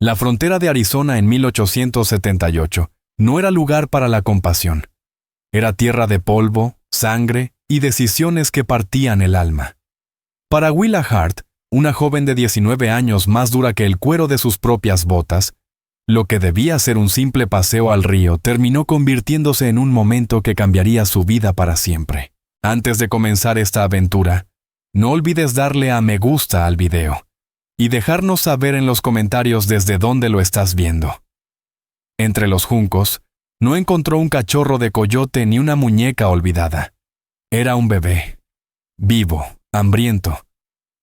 La frontera de Arizona en 1878 no era lugar para la compasión. Era tierra de polvo, sangre y decisiones que partían el alma. Para Willa Hart, una joven de 19 años más dura que el cuero de sus propias botas, lo que debía ser un simple paseo al río terminó convirtiéndose en un momento que cambiaría su vida para siempre. Antes de comenzar esta aventura, no olvides darle a me gusta al video y dejarnos saber en los comentarios desde dónde lo estás viendo. Entre los juncos, no encontró un cachorro de coyote ni una muñeca olvidada. Era un bebé, vivo, hambriento,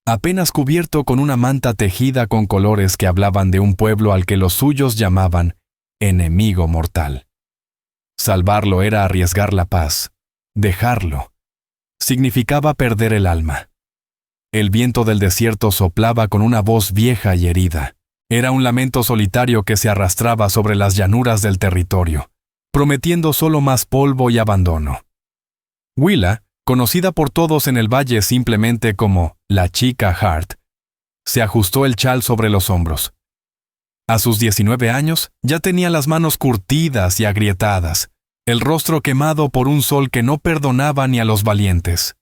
apenas cubierto con una manta tejida con colores que hablaban de un pueblo al que los suyos llamaban enemigo mortal. Salvarlo era arriesgar la paz. Dejarlo significaba perder el alma. El viento del desierto soplaba con una voz vieja y herida. Era un lamento solitario que se arrastraba sobre las llanuras del territorio, prometiendo solo más polvo y abandono. Willa, conocida por todos en el valle simplemente como la chica Hart, se ajustó el chal sobre los hombros. A sus 19 años ya tenía las manos curtidas y agrietadas, el rostro quemado por un sol que no perdonaba ni a los valientes.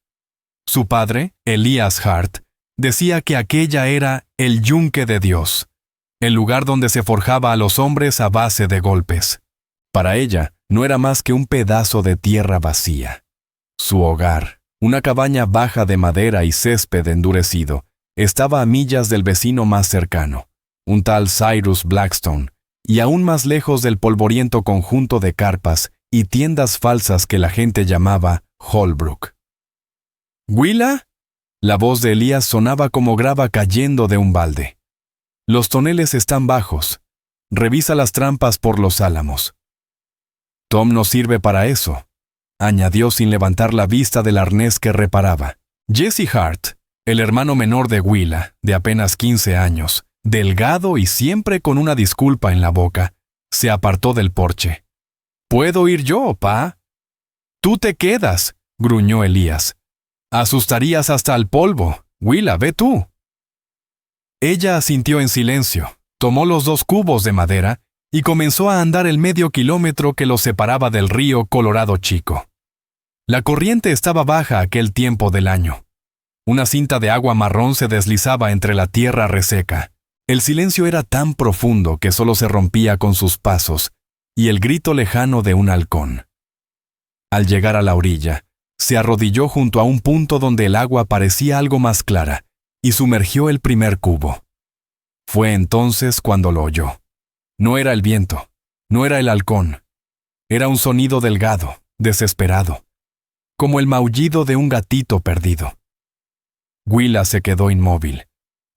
Su padre, Elias Hart, decía que aquella era el yunque de Dios, el lugar donde se forjaba a los hombres a base de golpes. Para ella, no era más que un pedazo de tierra vacía. Su hogar, una cabaña baja de madera y césped endurecido, estaba a millas del vecino más cercano, un tal Cyrus Blackstone, y aún más lejos del polvoriento conjunto de carpas y tiendas falsas que la gente llamaba Holbrook. ¿Willa? La voz de Elías sonaba como grava cayendo de un balde. Los toneles están bajos. Revisa las trampas por los álamos. Tom no sirve para eso, añadió sin levantar la vista del arnés que reparaba. Jesse Hart, el hermano menor de Willa, de apenas 15 años, delgado y siempre con una disculpa en la boca, se apartó del porche. «¿Puedo ir yo, pa?» «Tú te quedas», gruñó Elías. «Asustarías hasta al polvo. Willa, ve tú». Ella asintió en silencio, tomó los 2 cubos de madera y comenzó a andar el medio kilómetro que los separaba del río Colorado Chico. La corriente estaba baja aquel tiempo del año. Una cinta de agua marrón se deslizaba entre la tierra reseca. El silencio era tan profundo que solo se rompía con sus pasos y el grito lejano de un halcón. Al llegar a la orilla, se arrodilló junto a un punto donde el agua parecía algo más clara y sumergió el primer cubo. Fue entonces cuando lo oyó. No era el viento, no era el halcón. Era un sonido delgado, desesperado, como el maullido de un gatito perdido. Willa se quedó inmóvil.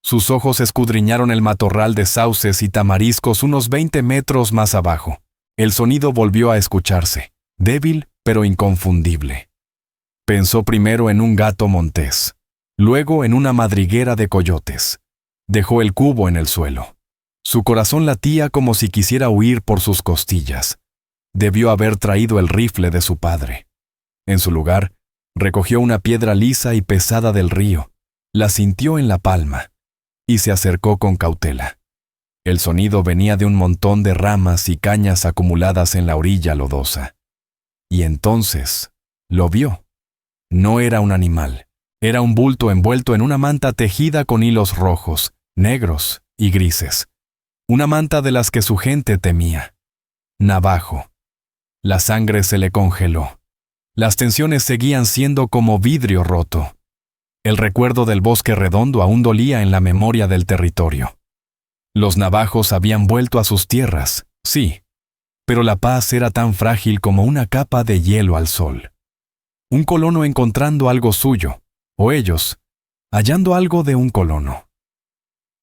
Sus ojos escudriñaron el matorral de sauces y tamariscos unos 20 metros más abajo. El sonido volvió a escucharse, débil pero inconfundible. Pensó primero en un gato montés, luego en una madriguera de coyotes. Dejó el cubo en el suelo. Su corazón latía como si quisiera huir por sus costillas. Debió haber traído el rifle de su padre. En su lugar, recogió una piedra lisa y pesada del río, la sintió en la palma y se acercó con cautela. El sonido venía de un montón de ramas y cañas acumuladas en la orilla lodosa. Y entonces lo vio. No era un animal, era un bulto envuelto en una manta tejida con hilos rojos, negros y grises. Una manta de las que su gente temía. Navajo. La sangre se le congeló. Las tensiones seguían siendo como vidrio roto. El recuerdo del bosque redondo aún dolía en la memoria del territorio. Los navajos habían vuelto a sus tierras, sí, pero la paz era tan frágil como una capa de hielo al sol. Un colono encontrando algo suyo, o ellos, hallando algo de un colono.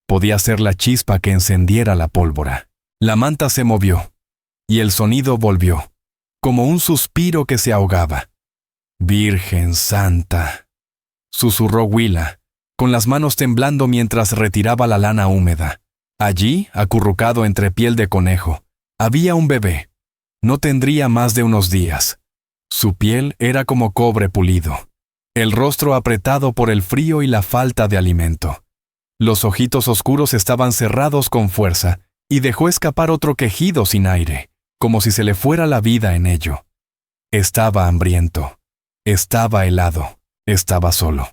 Podía ser la chispa que encendiera la pólvora. La manta se movió, y el sonido volvió, como un suspiro que se ahogaba. «Virgen Santa», susurró Willa, con las manos temblando mientras retiraba la lana húmeda. Allí, acurrucado entre piel de conejo, había un bebé. No tendría más de unos días. Su piel era como cobre pulido, el rostro apretado por el frío y la falta de alimento. Los ojitos oscuros estaban cerrados con fuerza y dejó escapar otro quejido sin aire, como si se le fuera la vida en ello. Estaba hambriento, estaba helado, estaba solo.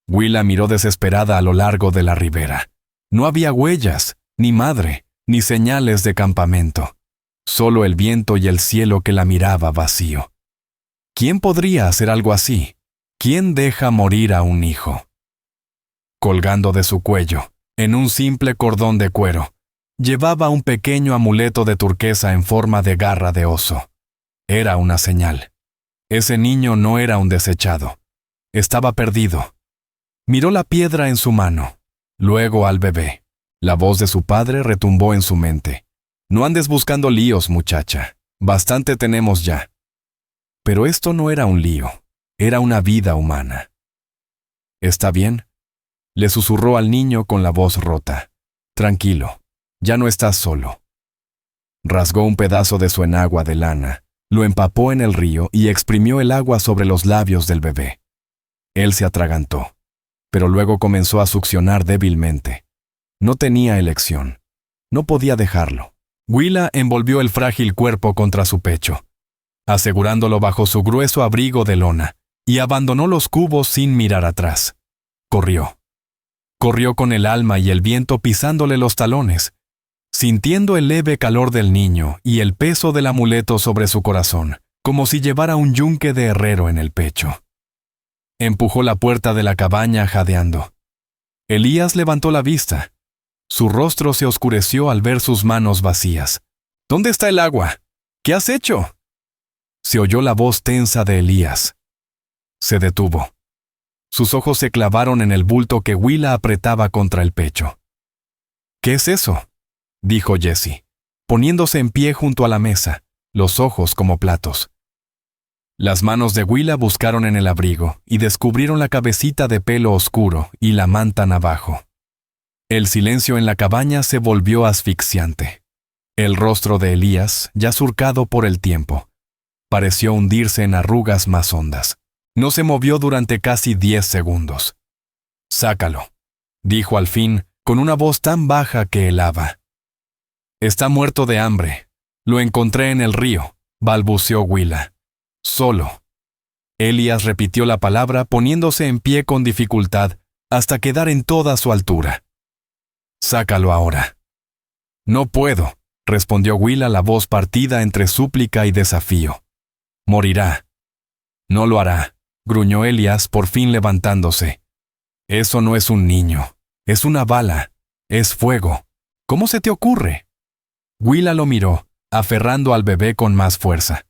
Willa miró desesperada a lo largo de la ribera. No había huellas, ni madre, ni señales de campamento. Solo el viento y el cielo que la miraba vacío. ¿Quién podría hacer algo así? ¿Quién deja morir a un hijo? Colgando de su cuello, en un simple cordón de cuero, llevaba un pequeño amuleto de turquesa en forma de garra de oso. Era una señal. Ese niño no era un desechado. Estaba perdido. Miró la piedra en su mano, luego al bebé. La voz de su padre retumbó en su mente. No andes buscando líos, muchacha. Bastante tenemos ya. Pero esto no era un lío. Era una vida humana. ¿Está bien?, le susurró al niño con la voz rota. Tranquilo, ya no estás solo. Rasgó un pedazo de su enagua de lana, lo empapó en el río y exprimió el agua sobre los labios del bebé. Él se atragantó, pero luego comenzó a succionar débilmente. No tenía elección. No podía dejarlo. Willa envolvió el frágil cuerpo contra su pecho, asegurándolo bajo su grueso abrigo de lona, y abandonó los cubos sin mirar atrás. Corrió. Corrió con el alma y el viento pisándole los talones, sintiendo el leve calor del niño y el peso del amuleto sobre su corazón, como si llevara un yunque de herrero en el pecho. Empujó la puerta de la cabaña jadeando. Elías levantó la vista. Su rostro se oscureció al ver sus manos vacías. ¿Dónde está el agua? ¿Qué has hecho? Se oyó la voz tensa de Elías. Se detuvo. Sus ojos se clavaron en el bulto que Willa apretaba contra el pecho. ¿Qué es eso?, dijo Jessie, poniéndose en pie junto a la mesa, los ojos como platos. Las manos de Willa buscaron en el abrigo y descubrieron la cabecita de pelo oscuro y la manta navajo. El silencio en la cabaña se volvió asfixiante. El rostro de Elías, ya surcado por el tiempo, pareció hundirse en arrugas más hondas. No se movió durante casi 10 segundos. «Sácalo», dijo al fin, con una voz tan baja que helaba. «Está muerto de hambre. Lo encontré en el río», balbuceó Willa. «Solo». Elías repitió la palabra poniéndose en pie con dificultad hasta quedar en toda su altura. «Sácalo ahora». «No puedo», respondió Willa, la voz partida entre súplica y desafío. «Morirá». «No lo hará», gruñó Elías, por fin levantándose. «Eso no es un niño. Es una bala. Es fuego. ¿Cómo se te ocurre?» Willa lo miró, aferrando al bebé con más fuerza.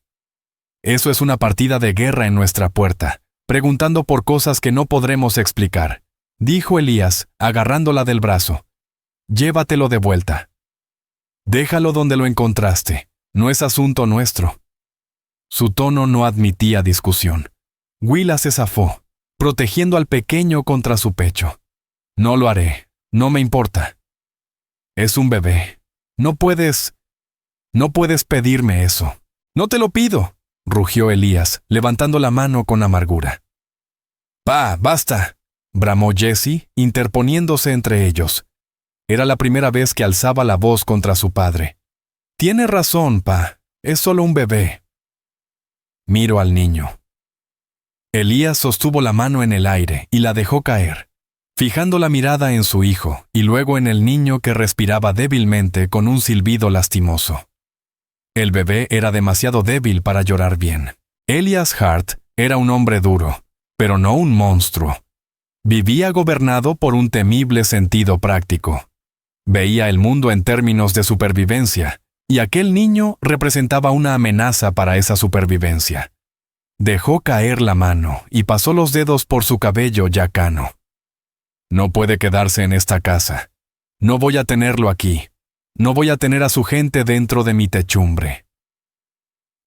«Eso es una partida de guerra en nuestra puerta, preguntando por cosas que no podremos explicar», dijo Elías, agarrándola del brazo. «Llévatelo de vuelta». «Déjalo donde lo encontraste. No es asunto nuestro». Su tono no admitía discusión. Willa se zafó, protegiendo al pequeño contra su pecho. «No lo haré. No me importa». «Es un bebé. No puedes pedirme eso». «No te lo pido», rugió Elías, levantando la mano con amargura. «Pa, basta», bramó Jessie, interponiéndose entre ellos. Era la primera vez que alzaba la voz contra su padre. «Tiene razón, pa. Es solo un bebé». Miró al niño. Elías sostuvo la mano en el aire y la dejó caer, fijando la mirada en su hijo y luego en el niño que respiraba débilmente con un silbido lastimoso. El bebé era demasiado débil para llorar bien. Elías Hart era un hombre duro, pero no un monstruo. Vivía gobernado por un temible sentido práctico. Veía el mundo en términos de supervivencia, y aquel niño representaba una amenaza para esa supervivencia. Dejó caer la mano y pasó los dedos por su cabello ya cano. «No puede quedarse en esta casa. No voy a tenerlo aquí. No voy a tener a su gente dentro de mi techumbre.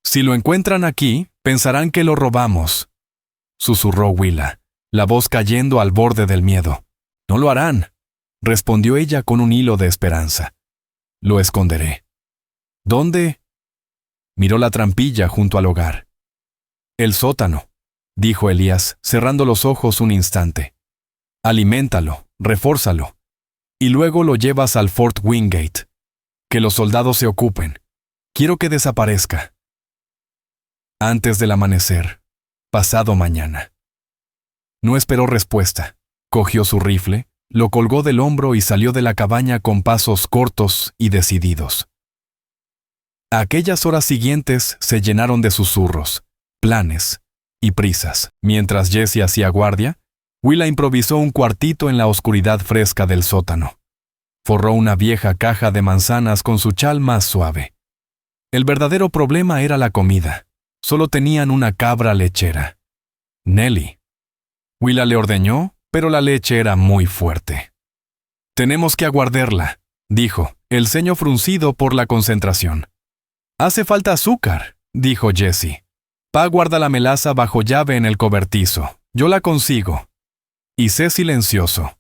Si lo encuentran aquí, pensarán que lo robamos», susurró Willa, la voz cayendo al borde del miedo. «No lo harán», respondió ella con un hilo de esperanza. «Lo esconderé». «¿Dónde?» Miró la trampilla junto al hogar. «El sótano», dijo Elías, cerrando los ojos un instante. «Aliméntalo, refórzalo, y luego lo llevas al Fort Wingate. Que los soldados se ocupen. Quiero que desaparezca. Antes del amanecer, pasado mañana. No esperó respuesta. Cogió su rifle, lo colgó del hombro y salió de la cabaña con pasos cortos y decididos. Aquellas horas siguientes se llenaron de susurros, planes y prisas. Mientras Jesse hacía guardia, Willa improvisó un cuartito en la oscuridad fresca del sótano. Forró una vieja caja de manzanas con su chal más suave. El verdadero problema era la comida. Solo tenían una cabra lechera. Nellie. Willa le ordeñó, pero la leche era muy fuerte. «Tenemos que aguarderla», dijo, el ceño fruncido por la concentración. «Hace falta azúcar», dijo Jesse. «Pa guarda la melaza bajo llave en el cobertizo. Yo la consigo». Y sé silencioso.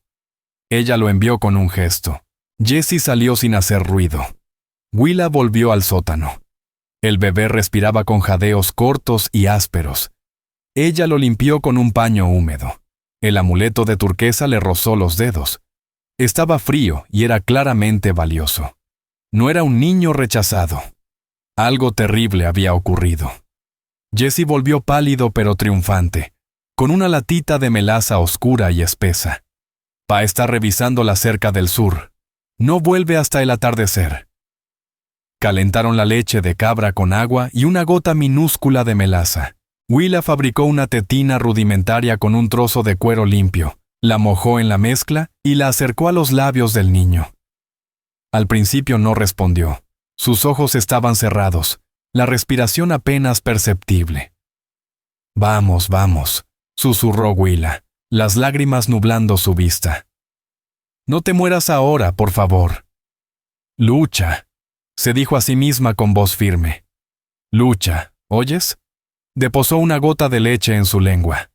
Ella lo envió con un gesto. Jesse salió sin hacer ruido. Willa volvió al sótano. El bebé respiraba con jadeos cortos y ásperos. Ella lo limpió con un paño húmedo. El amuleto de turquesa le rozó los dedos. Estaba frío y era claramente valioso. No era un niño rechazado. Algo terrible había ocurrido. Jesse volvió pálido pero triunfante, con una latita de melaza oscura y espesa. Pa está revisando la cerca del sur. No vuelve hasta el atardecer. Calentaron la leche de cabra con agua y una gota minúscula de melaza. Willa fabricó una tetina rudimentaria con un trozo de cuero limpio, la mojó en la mezcla y la acercó a los labios del niño. Al principio no respondió. Sus ojos estaban cerrados, la respiración apenas perceptible. «Vamos, vamos», susurró Willa, las lágrimas nublando su vista. «No te mueras ahora, por favor». «Lucha», se dijo a sí misma con voz firme. «Lucha, ¿oyes?» Deposó una gota de leche en su lengua.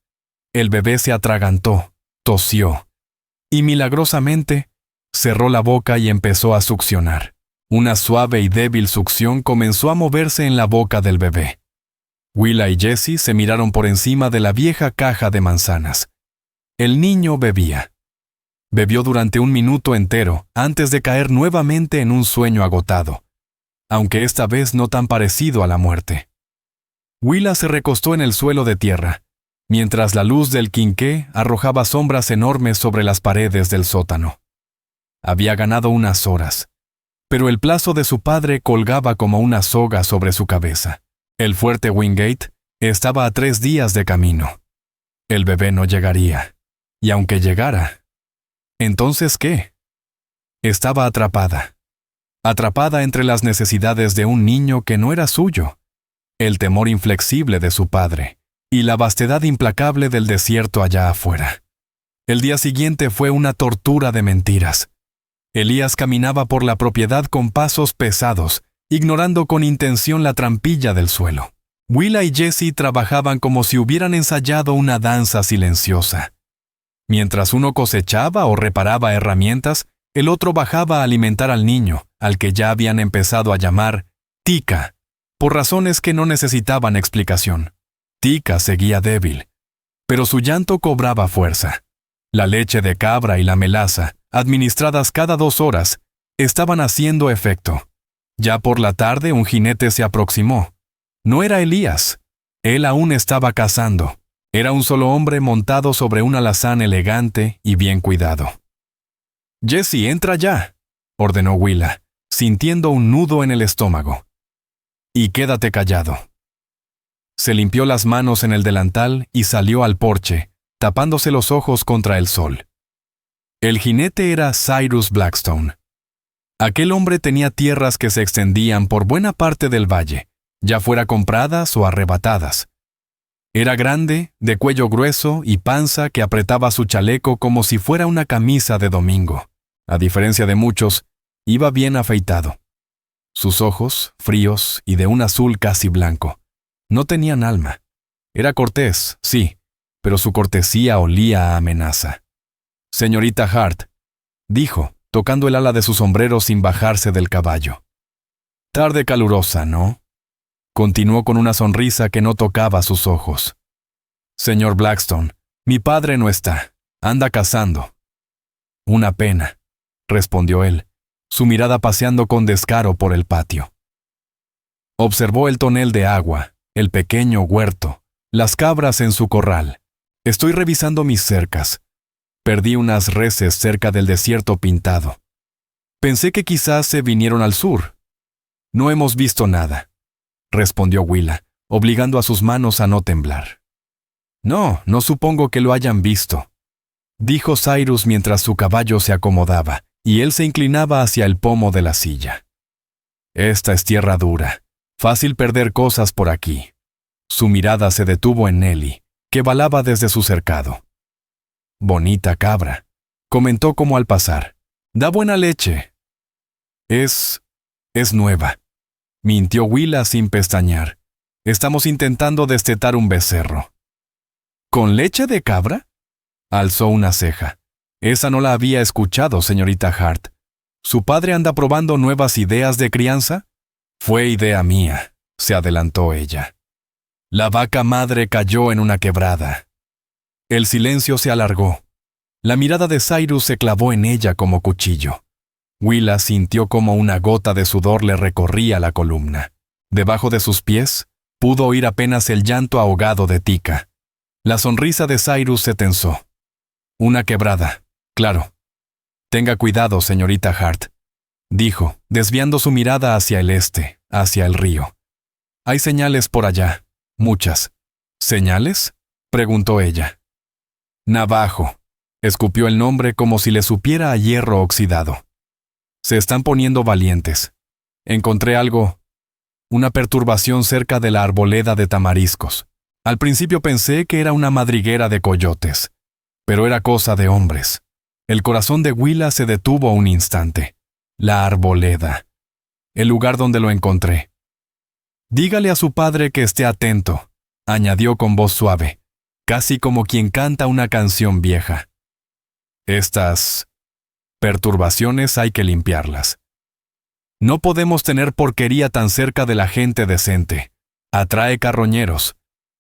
El bebé se atragantó, tosió, y milagrosamente cerró la boca y empezó a succionar. Una suave y débil succión comenzó a moverse en la boca del bebé. Willa y Jesse se miraron por encima de la vieja caja de manzanas. El niño bebía. Bebió durante 1 minuto entero antes de caer nuevamente en un sueño agotado, aunque esta vez no tan parecido a la muerte. Willa se recostó en el suelo de tierra, mientras la luz del quinqué arrojaba sombras enormes sobre las paredes del sótano. Había ganado unas horas, pero el plazo de su padre colgaba como una soga sobre su cabeza. El fuerte Wingate estaba a 3 días de camino. El bebé no llegaría, y aunque llegara, ¿entonces qué? Estaba atrapada entre las necesidades de un niño que no era suyo, el temor inflexible de su padre y la vastedad implacable del desierto allá afuera. El día siguiente fue una tortura de mentiras. Elías caminaba por la propiedad con pasos pesados, ignorando con intención la trampilla del suelo. Willa y Jesse trabajaban como si hubieran ensayado una danza silenciosa. Mientras uno cosechaba o reparaba herramientas, el otro bajaba a alimentar al niño, al que ya habían empezado a llamar Tika, por razones que no necesitaban explicación. Tika seguía débil, pero su llanto cobraba fuerza. La leche de cabra y la melaza, administradas cada 2 horas, estaban haciendo efecto. Ya por la tarde un jinete se aproximó. No era Elías. Él aún estaba cazando. Era un solo hombre montado sobre un alazán elegante y bien cuidado. «Jesse, entra ya», ordenó Willa, sintiendo un nudo en el estómago. «Y quédate callado». Se limpió las manos en el delantal y salió al porche, tapándose los ojos contra el sol. El jinete era Cyrus Blackstone. Aquel hombre tenía tierras que se extendían por buena parte del valle, ya fuera compradas o arrebatadas. Era grande, de cuello grueso y panza que apretaba su chaleco como si fuera una camisa de domingo. A diferencia de muchos, iba bien afeitado. Sus ojos, fríos y de un azul casi blanco, no tenían alma. Era cortés, sí, pero su cortesía olía a amenaza. «Señorita Hart», dijo, tocando el ala de su sombrero sin bajarse del caballo. «Tarde calurosa, ¿no?», continuó con una sonrisa que no tocaba sus ojos. «Señor Blackstone, mi padre no está, anda cazando». «Una pena», respondió él, su mirada paseando con descaro por el patio. Observó el tonel de agua, el pequeño huerto, las cabras en su corral. Estoy revisando mis cercas. Perdí unas reses cerca del desierto pintado. Pensé que quizás se vinieron al sur. No hemos visto nada, respondió Willa, obligando a sus manos a no temblar. No supongo que lo hayan visto, dijo Cyrus mientras su caballo se acomodaba y él se inclinaba hacia el pomo de la silla. Esta es tierra dura, fácil perder cosas por aquí. Su mirada se detuvo en Nelly, que balaba desde su cercado. Bonita cabra, comentó como al pasar. Da buena leche. Es nueva, mintió Willa sin pestañear. Estamos intentando destetar un becerro. ¿Con leche de cabra? Alzó una ceja. Esa no la había escuchado, señorita Hart. ¿Su padre anda probando nuevas ideas de crianza? Fue idea mía, se adelantó ella. La vaca madre cayó en una quebrada. El silencio se alargó. La mirada de Cyrus se clavó en ella como cuchillo. Willa sintió como una gota de sudor le recorría la columna. Debajo de sus pies, pudo oír apenas el llanto ahogado de Tika. La sonrisa de Cyrus se tensó. Una quebrada, claro. Tenga cuidado, señorita Hart, dijo, desviando su mirada hacia el este, hacia el río. Hay señales por allá, muchas. ¿Señales?, preguntó ella. Navajo, escupió el nombre como si le supiera a hierro oxidado. Se están poniendo valientes. Encontré algo, una perturbación cerca de la arboleda de tamariscos. Al principio pensé que era una madriguera de coyotes, pero era cosa de hombres. El corazón de Willa se detuvo un instante. La arboleda. El lugar donde lo encontré. Dígale a su padre que esté atento, añadió con voz suave, casi como quien canta una canción vieja. Estas perturbaciones hay que limpiarlas. No podemos tener porquería tan cerca de la gente decente. Atrae carroñeros.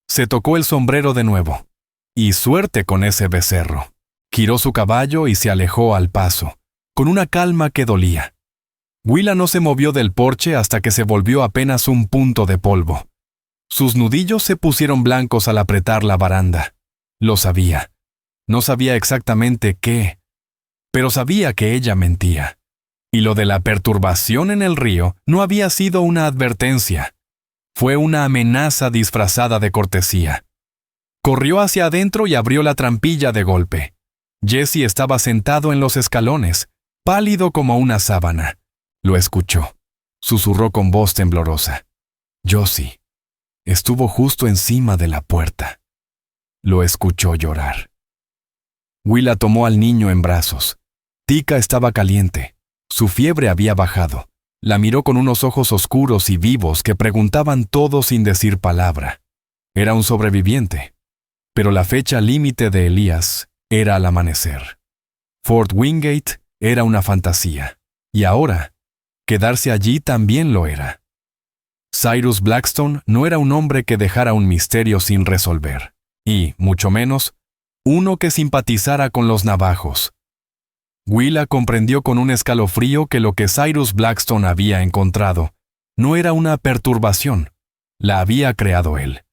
Se tocó el sombrero de nuevo. Y suerte con ese becerro. Giró su caballo y se alejó al paso, con una calma que dolía. Willa no se movió del porche hasta que se volvió apenas un punto de polvo. Sus nudillos se pusieron blancos al apretar la baranda. Lo sabía. No sabía exactamente qué, pero sabía que ella mentía. Y lo de la perturbación en el río no había sido una advertencia. Fue una amenaza disfrazada de cortesía. Corrió hacia adentro y abrió la trampilla de golpe. Jesse estaba sentado en los escalones, pálido como una sábana. Lo escuchó. Susurró con voz temblorosa. Josie. Estuvo justo encima de la puerta. Lo escuchó llorar. Willa tomó al niño en brazos. Tika estaba caliente. Su fiebre había bajado. La miró con unos ojos oscuros y vivos que preguntaban todo sin decir palabra. Era un sobreviviente. Pero la fecha límite de Elías era al amanecer. Fort Wingate era una fantasía. Y ahora, quedarse allí también lo era. Cyrus Blackstone no era un hombre que dejara un misterio sin resolver. Y, mucho menos, uno que simpatizara con los navajos. Willa comprendió con un escalofrío que lo que Cyrus Blackstone había encontrado no era una perturbación, la había creado él.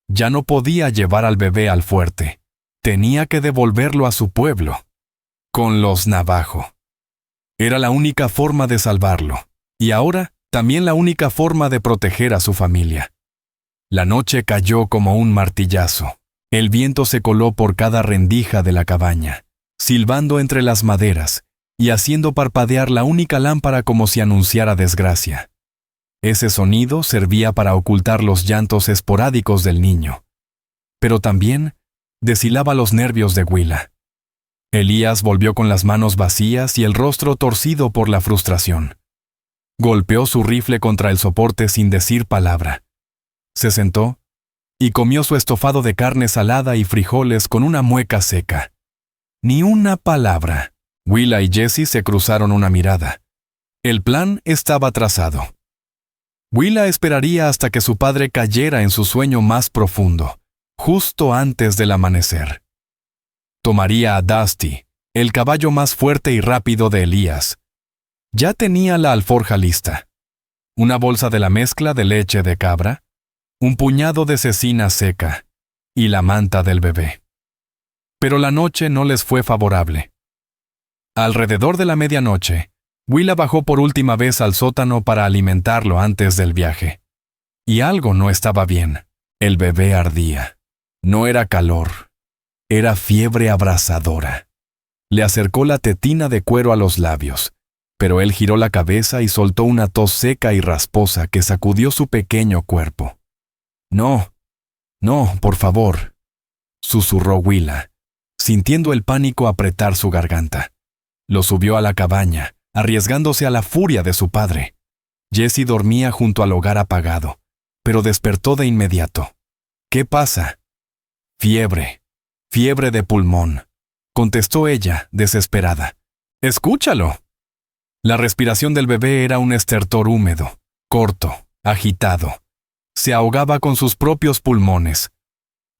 Ya no podía llevar al bebé al fuerte, tenía que devolverlo a su pueblo. Con los navajo. Era la única forma de salvarlo, y ahora también la única forma de proteger a su familia. La noche cayó como un martillazo. El viento se coló por cada rendija de la cabaña, silbando entre las maderas y haciendo parpadear la única lámpara como si anunciara desgracia. Ese sonido servía para ocultar los llantos esporádicos del niño, pero también deshilaba los nervios de Willa. Elías volvió con las manos vacías y el rostro torcido por la frustración. Golpeó su rifle contra el soporte sin decir palabra. Se sentó y comió su estofado de carne salada y frijoles con una mueca seca. Ni una palabra. Willa y Jesse se cruzaron una mirada. El plan estaba trazado. Willa esperaría hasta que su padre cayera en su sueño más profundo, justo antes del amanecer. Tomaría a Dusty, el caballo más fuerte y rápido de Elías. Ya tenía la alforja lista. Una bolsa de la mezcla de leche de cabra, un puñado de cecina seca y la manta del bebé. Pero la noche no les fue favorable. Alrededor de la medianoche, Willa bajó por última vez al sótano para alimentarlo antes del viaje. Y algo no estaba bien. El bebé ardía. No era calor. Era fiebre abrasadora. Le acercó la tetina de cuero a los labios, pero él giró la cabeza y soltó una tos seca y rasposa que sacudió su pequeño cuerpo. «No, no, por favor», susurró Willa, sintiendo el pánico apretar su garganta. Lo subió a la cabaña, arriesgándose a la furia de su padre. Jessie dormía junto al hogar apagado, pero despertó de inmediato. «¿Qué pasa?» «Fiebre, fiebre de pulmón», contestó ella, desesperada. «Escúchalo». La respiración del bebé era un estertor húmedo, corto, agitado. Se ahogaba con sus propios pulmones.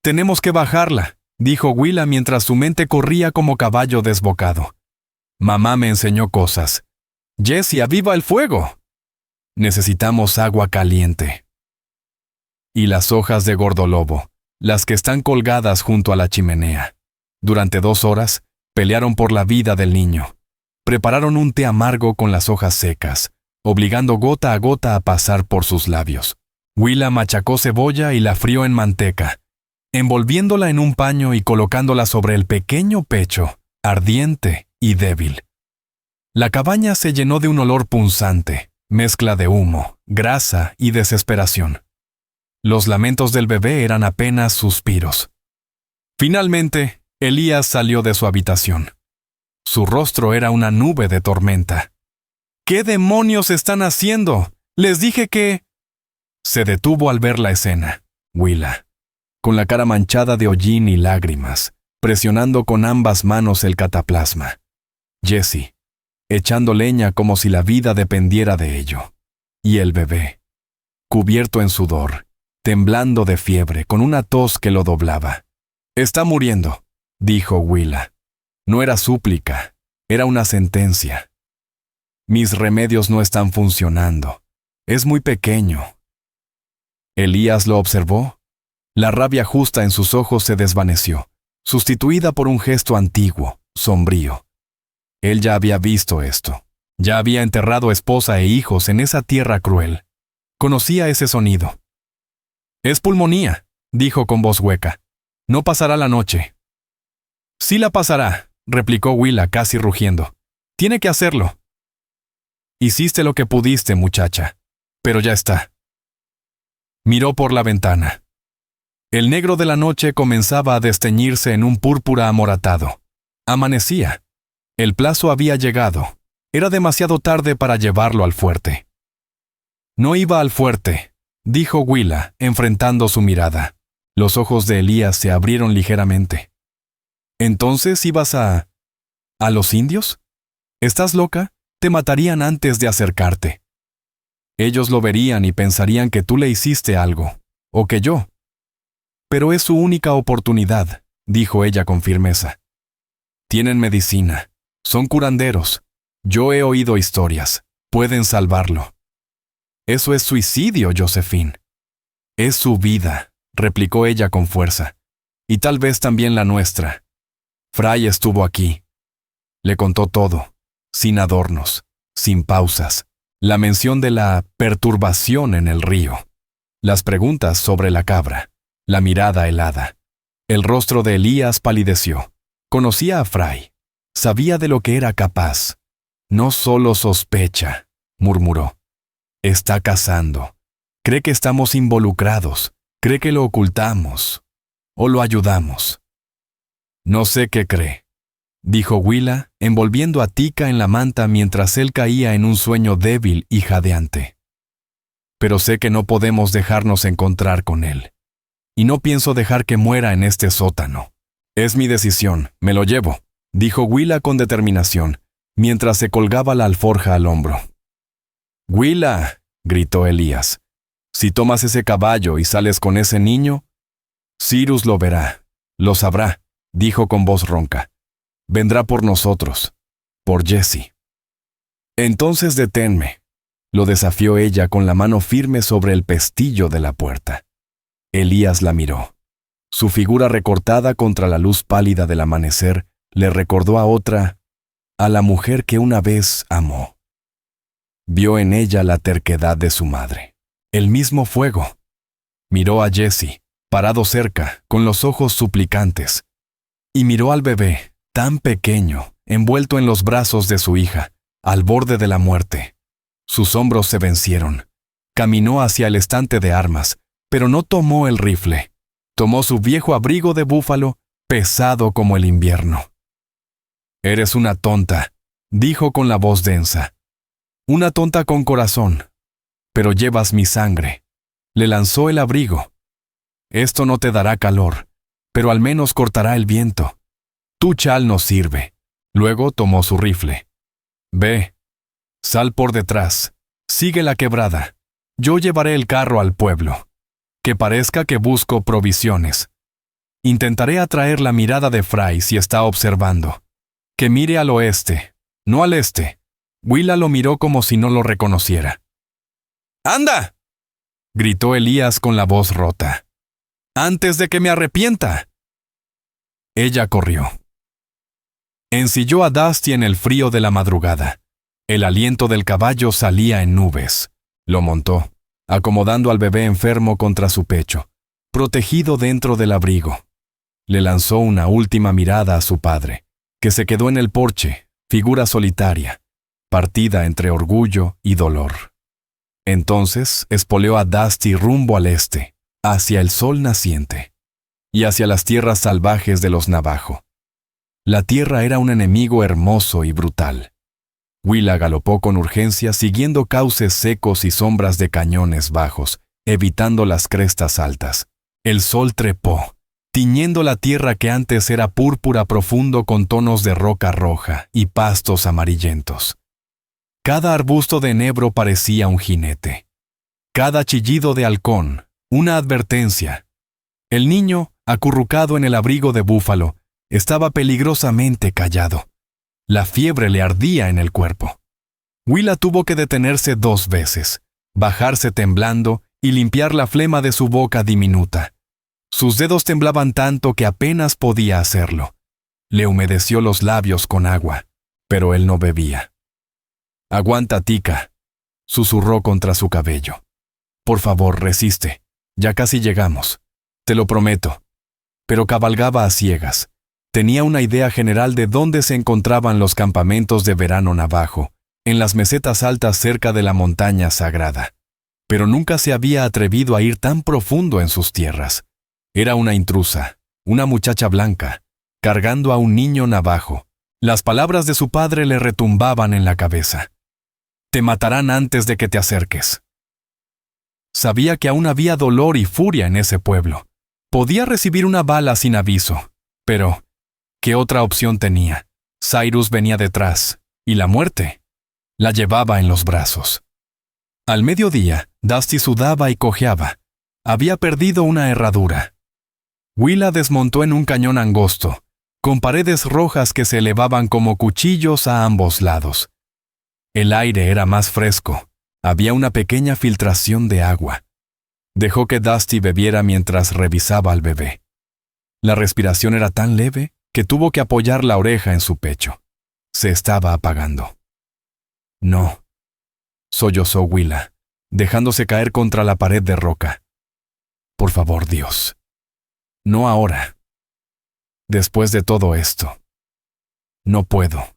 «Tenemos que bajarla», dijo Willa mientras su mente corría como caballo desbocado. «Mamá me enseñó cosas. Jessie, aviva el fuego. Necesitamos agua caliente». Y las hojas de gordolobo, las que están colgadas junto a la chimenea. Durante 2 horas, pelearon por la vida del niño. Prepararon un té amargo con las hojas secas, obligando gota a gota a pasar por sus labios. Willa machacó cebolla y la frió en manteca, envolviéndola en un paño y colocándola sobre el pequeño pecho, ardiente y débil. La cabaña se llenó de un olor punzante, mezcla de humo, grasa y desesperación. Los lamentos del bebé eran apenas suspiros. Finalmente, Elías salió de su habitación. Su rostro era una nube de tormenta. «¿Qué demonios están haciendo? Les dije que...» Se detuvo al ver la escena. Willa, con la cara manchada de hollín y lágrimas, presionando con ambas manos el cataplasma. Jessie, echando leña como si la vida dependiera de ello. Y el bebé, cubierto en sudor, temblando de fiebre, con una tos que lo doblaba. «Está muriendo», dijo Willa. No era súplica, era una sentencia. «Mis remedios no están funcionando. Es muy pequeño». Elías lo observó. La rabia justa en sus ojos se desvaneció, sustituida por un gesto antiguo, sombrío. Él ya había visto esto. Ya había enterrado esposa e hijos en esa tierra cruel. Conocía ese sonido. «Es pulmonía», dijo con voz hueca. «No pasará la noche». «Sí la pasará», replicó Willa casi rugiendo. «Tiene que hacerlo». «Hiciste lo que pudiste, muchacha, pero ya está». Miró por la ventana. El negro de la noche comenzaba a desteñirse en un púrpura amoratado. Amanecía. El plazo había llegado. Era demasiado tarde para llevarlo al fuerte. «No iba al fuerte», dijo Willa, enfrentando su mirada. Los ojos de Elías se abrieron ligeramente. «¿Entonces ibas a los indios? ¿Estás loca? Te matarían antes de acercarte. Ellos lo verían y pensarían que tú le hiciste algo, o que yo». «Pero es su única oportunidad», dijo ella con firmeza. «Tienen medicina. Son curanderos. Yo he oído historias. Pueden salvarlo». «Eso es suicidio, Josephine». «Es su vida», replicó ella con fuerza. «Y tal vez también la nuestra. Fry estuvo aquí». Le contó todo, sin adornos, sin pausas. La mención de la perturbación en el río. Las preguntas sobre la cabra. La mirada helada. El rostro de Elías palideció. Conocía a Fry. Sabía de lo que era capaz. «No solo sospecha», murmuró. «Está cazando. Cree que estamos involucrados. Cree que lo ocultamos. O lo ayudamos». «No sé qué cree», dijo Willa, envolviendo a Tika en la manta mientras él caía en un sueño débil y jadeante. «Pero sé que no podemos dejarnos encontrar con él. Y no pienso dejar que muera en este sótano. Es mi decisión, me lo llevo», dijo Willa con determinación, mientras se colgaba la alforja al hombro. «Willa», gritó Elías, «si tomas ese caballo y sales con ese niño, Cyrus lo verá, lo sabrá», dijo con voz ronca. «Vendrá por nosotros, por Jessie». Entonces deténme, lo desafió ella con la mano firme sobre el pestillo de la puerta. Elías la miró. Su figura recortada contra la luz pálida del amanecer le recordó a la mujer que una vez amó. Vio en ella la terquedad de su madre. El mismo fuego. Miró a Jesse, parado cerca, con los ojos suplicantes. Y miró al bebé, tan pequeño, envuelto en los brazos de su hija, al borde de la muerte. Sus hombros se vencieron. Caminó hacia el estante de armas, pero no tomó el rifle. Tomó su viejo abrigo de búfalo, pesado como el invierno. «Eres una tonta», dijo con la voz densa. «Una tonta con corazón. Pero llevas mi sangre». Le lanzó el abrigo. «Esto no te dará calor, pero al menos cortará el viento. Tu chal no sirve». Luego tomó su rifle. «Ve, sal por detrás, sigue la quebrada. Yo llevaré el carro al pueblo. Que parezca que busco provisiones. Intentaré atraer la mirada de Fry si está observando. Que mire al oeste, no al este». Willa lo miró como si no lo reconociera. «¡Anda!», gritó Elías con la voz rota. «¡Antes de que me arrepienta!». Ella corrió. Ensilló a Dusty en el frío de la madrugada. El aliento del caballo salía en nubes. Lo montó, acomodando al bebé enfermo contra su pecho, protegido dentro del abrigo. Le lanzó una última mirada a su padre, que se quedó en el porche, figura solitaria, partida entre orgullo y dolor. Entonces espoleó a Dusty rumbo al este, hacia el sol naciente, y hacia las tierras salvajes de los Navajo. La tierra era un enemigo hermoso y brutal. Willa galopó con urgencia siguiendo cauces secos y sombras de cañones bajos, evitando las crestas altas. El sol trepó, tiñendo la tierra que antes era púrpura profundo con tonos de roca roja y pastos amarillentos. Cada arbusto de enebro parecía un jinete. Cada chillido de halcón, una advertencia. El niño, acurrucado en el abrigo de búfalo, estaba peligrosamente callado. La fiebre le ardía en el cuerpo. Willa tuvo que detenerse 2 veces, bajarse temblando y limpiar la flema de su boca diminuta. Sus dedos temblaban tanto que apenas podía hacerlo. Le humedeció los labios con agua, pero él no bebía. «Aguanta, tica», susurró contra su cabello. «Por favor, resiste. Ya casi llegamos. Te lo prometo». Pero cabalgaba a ciegas. Tenía una idea general de dónde se encontraban los campamentos de verano navajo, en las mesetas altas cerca de la montaña sagrada. Pero nunca se había atrevido a ir tan profundo en sus tierras. Era una intrusa, una muchacha blanca, cargando a un niño navajo. Las palabras de su padre le retumbaban en la cabeza. «Te matarán antes de que te acerques». Sabía que aún había dolor y furia en ese pueblo. Podía recibir una bala sin aviso, pero ¿qué otra opción tenía? Cyrus venía detrás, y la muerte la llevaba en los brazos. Al mediodía, Dusty sudaba y cojeaba. Había perdido una herradura. Willa desmontó en un cañón angosto, con paredes rojas que se elevaban como cuchillos a ambos lados. El aire era más fresco. Había una pequeña filtración de agua. Dejó que Dusty bebiera mientras revisaba al bebé. La respiración era tan leve que tuvo que apoyar la oreja en su pecho. Se estaba apagando. «No», sollozó Willa, dejándose caer contra la pared de roca. «Por favor, Dios. No ahora. Después de todo esto. No puedo».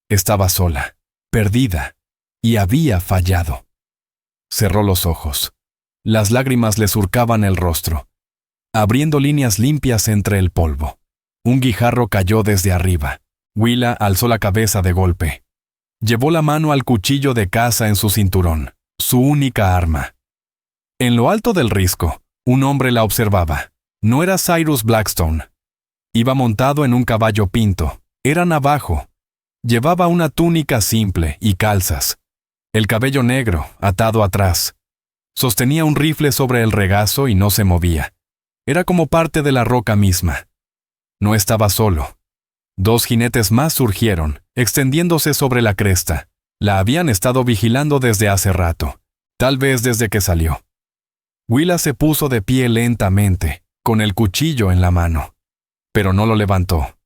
Estaba sola, perdida, y había fallado. Cerró los ojos. Las lágrimas le surcaban el rostro, abriendo líneas limpias entre el polvo. Un guijarro cayó desde arriba. Willa alzó la cabeza de golpe. Llevó la mano al cuchillo de caza en su cinturón, su única arma. En lo alto del risco, un hombre la observaba. No era Cyrus Blackstone. Iba montado en un caballo pinto. Era navajo. Llevaba una túnica simple y calzas. El cabello negro, atado atrás. Sostenía un rifle sobre el regazo y no se movía. Era como parte de la roca misma. No estaba solo. 2 jinetes más surgieron, extendiéndose sobre la cresta. La habían estado vigilando desde hace rato, tal vez desde que salió. Willa se puso de pie lentamente, con el cuchillo en la mano, pero no lo levantó.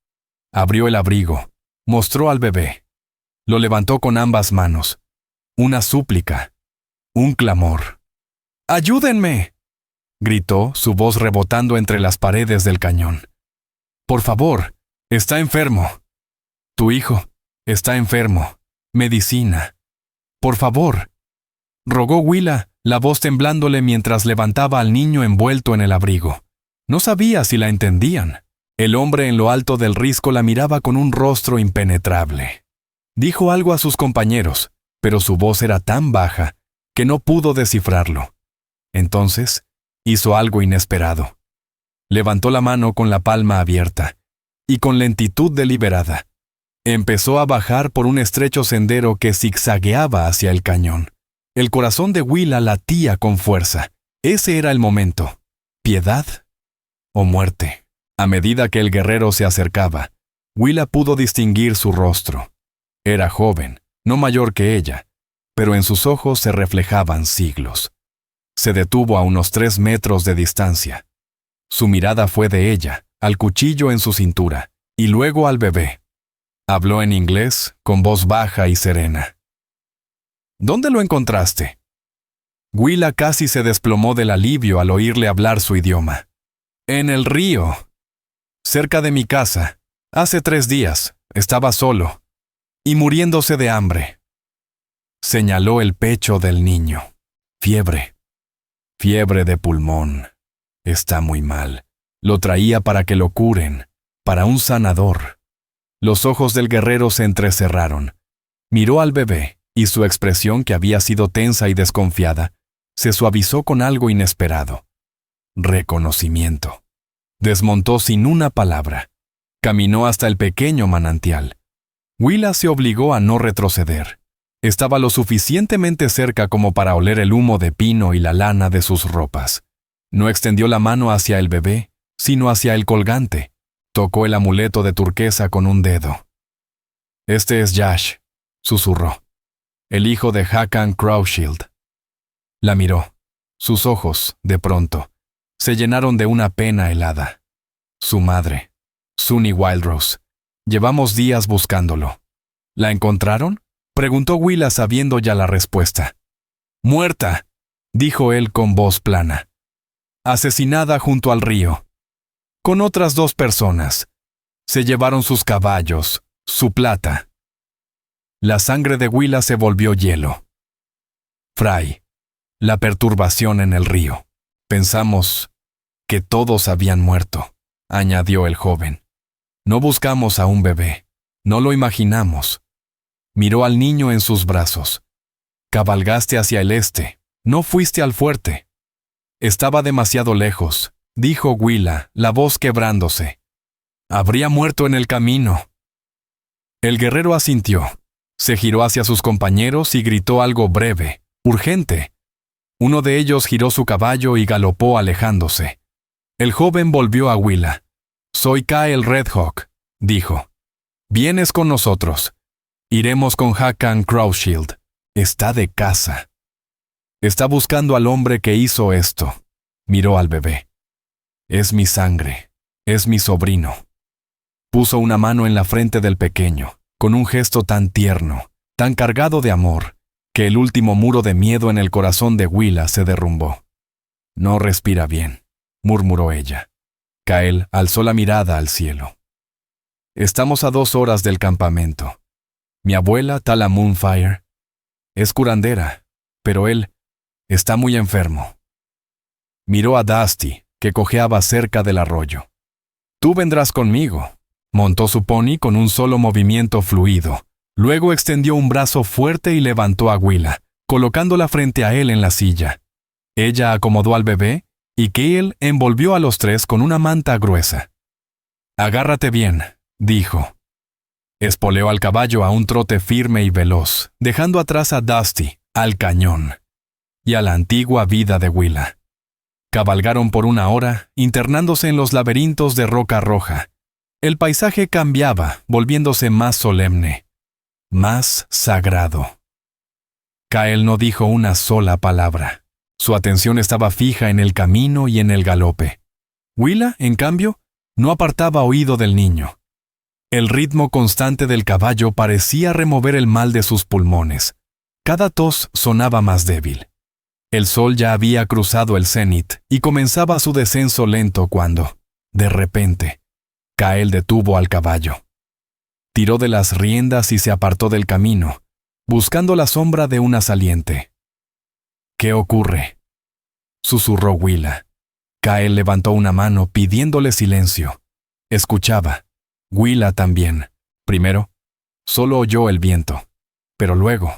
Abrió el abrigo, mostró al bebé. Lo levantó con ambas manos. Una súplica, un clamor. ¡Ayúdenme!, gritó, su voz rebotando entre las paredes del cañón. Por favor, está enfermo. Tu hijo está enfermo. Medicina. Por favor, rogó Willa, la voz temblándole mientras levantaba al niño envuelto en el abrigo. No sabía si la entendían. El hombre en lo alto del risco la miraba con un rostro impenetrable. Dijo algo a sus compañeros, pero su voz era tan baja que no pudo descifrarlo. Entonces, hizo algo inesperado. Levantó la mano con la palma abierta, y con lentitud deliberada, empezó a bajar por un estrecho sendero que zigzagueaba hacia el cañón. El corazón de Willa latía con fuerza. Ese era el momento. ¿Piedad o muerte? A medida que el guerrero se acercaba, Willa pudo distinguir su rostro. Era joven, no mayor que ella, pero en sus ojos se reflejaban siglos. Se detuvo a unos 3 metros de distancia. Su mirada fue de ella, al cuchillo en su cintura, y luego al bebé. Habló en inglés, con voz baja y serena. ¿Dónde lo encontraste? Willa casi se desplomó del alivio al oírle hablar su idioma. En el río. Cerca de mi casa. Hace 3 días. Estaba solo. Y muriéndose de hambre. Señaló el pecho del niño. Fiebre. Fiebre de pulmón. Está muy mal. Lo traía para que lo curen, para un sanador. Los ojos del guerrero se entrecerraron. Miró al bebé, y su expresión, que había sido tensa y desconfiada, se suavizó con algo inesperado. Reconocimiento. Desmontó sin una palabra. Caminó hasta el pequeño manantial. Willa se obligó a no retroceder. Estaba lo suficientemente cerca como para oler el humo de pino y la lana de sus ropas. No extendió la mano hacia el bebé, sino hacia el colgante. Tocó el amuleto de turquesa con un dedo. Este es Yash, susurró. El hijo de Hakan Crowshield. La miró. Sus ojos, de pronto, se llenaron de una pena helada. Su madre, Sunny Wildrose. Llevamos días buscándolo. ¿La encontraron?, preguntó Willa sabiendo ya la respuesta. Muerta, dijo él con voz plana. Asesinada junto al río. Con otras 2 personas. Se llevaron sus caballos, su plata. La sangre de Willa se volvió hielo. Fry. La perturbación en el río. Pensamos que todos habían muerto, añadió el joven. No buscamos a un bebé. No lo imaginamos. Miró al niño en sus brazos. Cabalgaste hacia el este. No fuiste al fuerte. Estaba demasiado lejos, dijo Willa, la voz quebrándose. Habría muerto en el camino. El guerrero asintió. Se giró hacia sus compañeros y gritó algo breve, urgente. Uno de ellos giró su caballo y galopó alejándose. El joven volvió a Willa. Soy Kyle Redhawk, dijo. Vienes con nosotros. Iremos con Hakan Crowshield. Está de caza. Está buscando al hombre que hizo esto. Miró al bebé. Es mi sangre. Es mi sobrino. Puso una mano en la frente del pequeño, con un gesto tan tierno, tan cargado de amor, que el último muro de miedo en el corazón de Willa se derrumbó. No respira bien, murmuró ella. Kyle alzó la mirada al cielo. Estamos a 2 horas del campamento. Mi abuela, Tala Moonfire, es curandera, pero él está muy enfermo. Miró a Dusty, que cojeaba cerca del arroyo. Tú vendrás conmigo. Montó su pony con un solo movimiento fluido. Luego extendió un brazo fuerte y levantó a Willa, colocándola frente a él en la silla. Ella acomodó al bebé y Kyle envolvió a los 3 con una manta gruesa. Agárrate bien, dijo. Espoleó al caballo a un trote firme y veloz, dejando atrás a Dusty, al cañón, y a la antigua vida de Willa. Cabalgaron por 1 hora, internándose en los laberintos de roca roja. El paisaje cambiaba, volviéndose más solemne, más sagrado. Kael no dijo una sola palabra. Su atención estaba fija en el camino y en el galope. Willa, en cambio, no apartaba oído del niño. El ritmo constante del caballo parecía remover el mal de sus pulmones. Cada tos sonaba más débil. El sol ya había cruzado el cenit y comenzaba su descenso lento cuando, de repente, Kael detuvo al caballo. Tiró de las riendas y se apartó del camino, buscando la sombra de una saliente. «¿Qué ocurre?», susurró Willa. Kael levantó una mano pidiéndole silencio. Escuchaba. Willa también. Primero, solo oyó el viento, pero luego,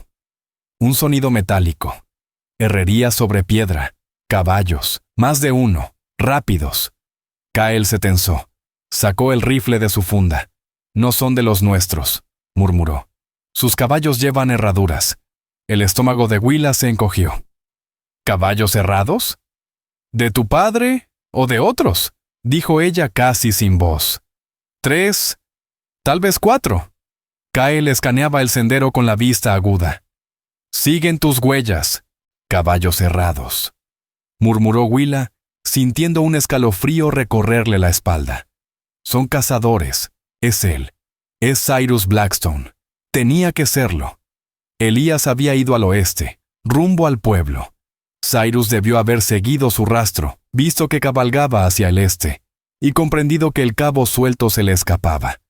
un sonido metálico. Herrería sobre piedra, caballos, más de uno, rápidos. Kael se tensó. Sacó el rifle de su funda. «No son de los nuestros», murmuró. «Sus caballos llevan herraduras». El estómago de Willa se encogió. «¿Caballos herrados? ¿De tu padre o de otros?», dijo ella casi sin voz. «3, tal vez 4. Kael escaneaba el sendero con la vista aguda. «Siguen tus huellas. Caballos herrados», murmuró Willa, sintiendo un escalofrío recorrerle la espalda. «Son cazadores. Es él. Es Cyrus Blackstone. Tenía que serlo». Elías había ido al oeste, rumbo al pueblo. Cyrus debió haber seguido su rastro, visto que cabalgaba hacia el este, y comprendido que el cabo suelto se le escapaba.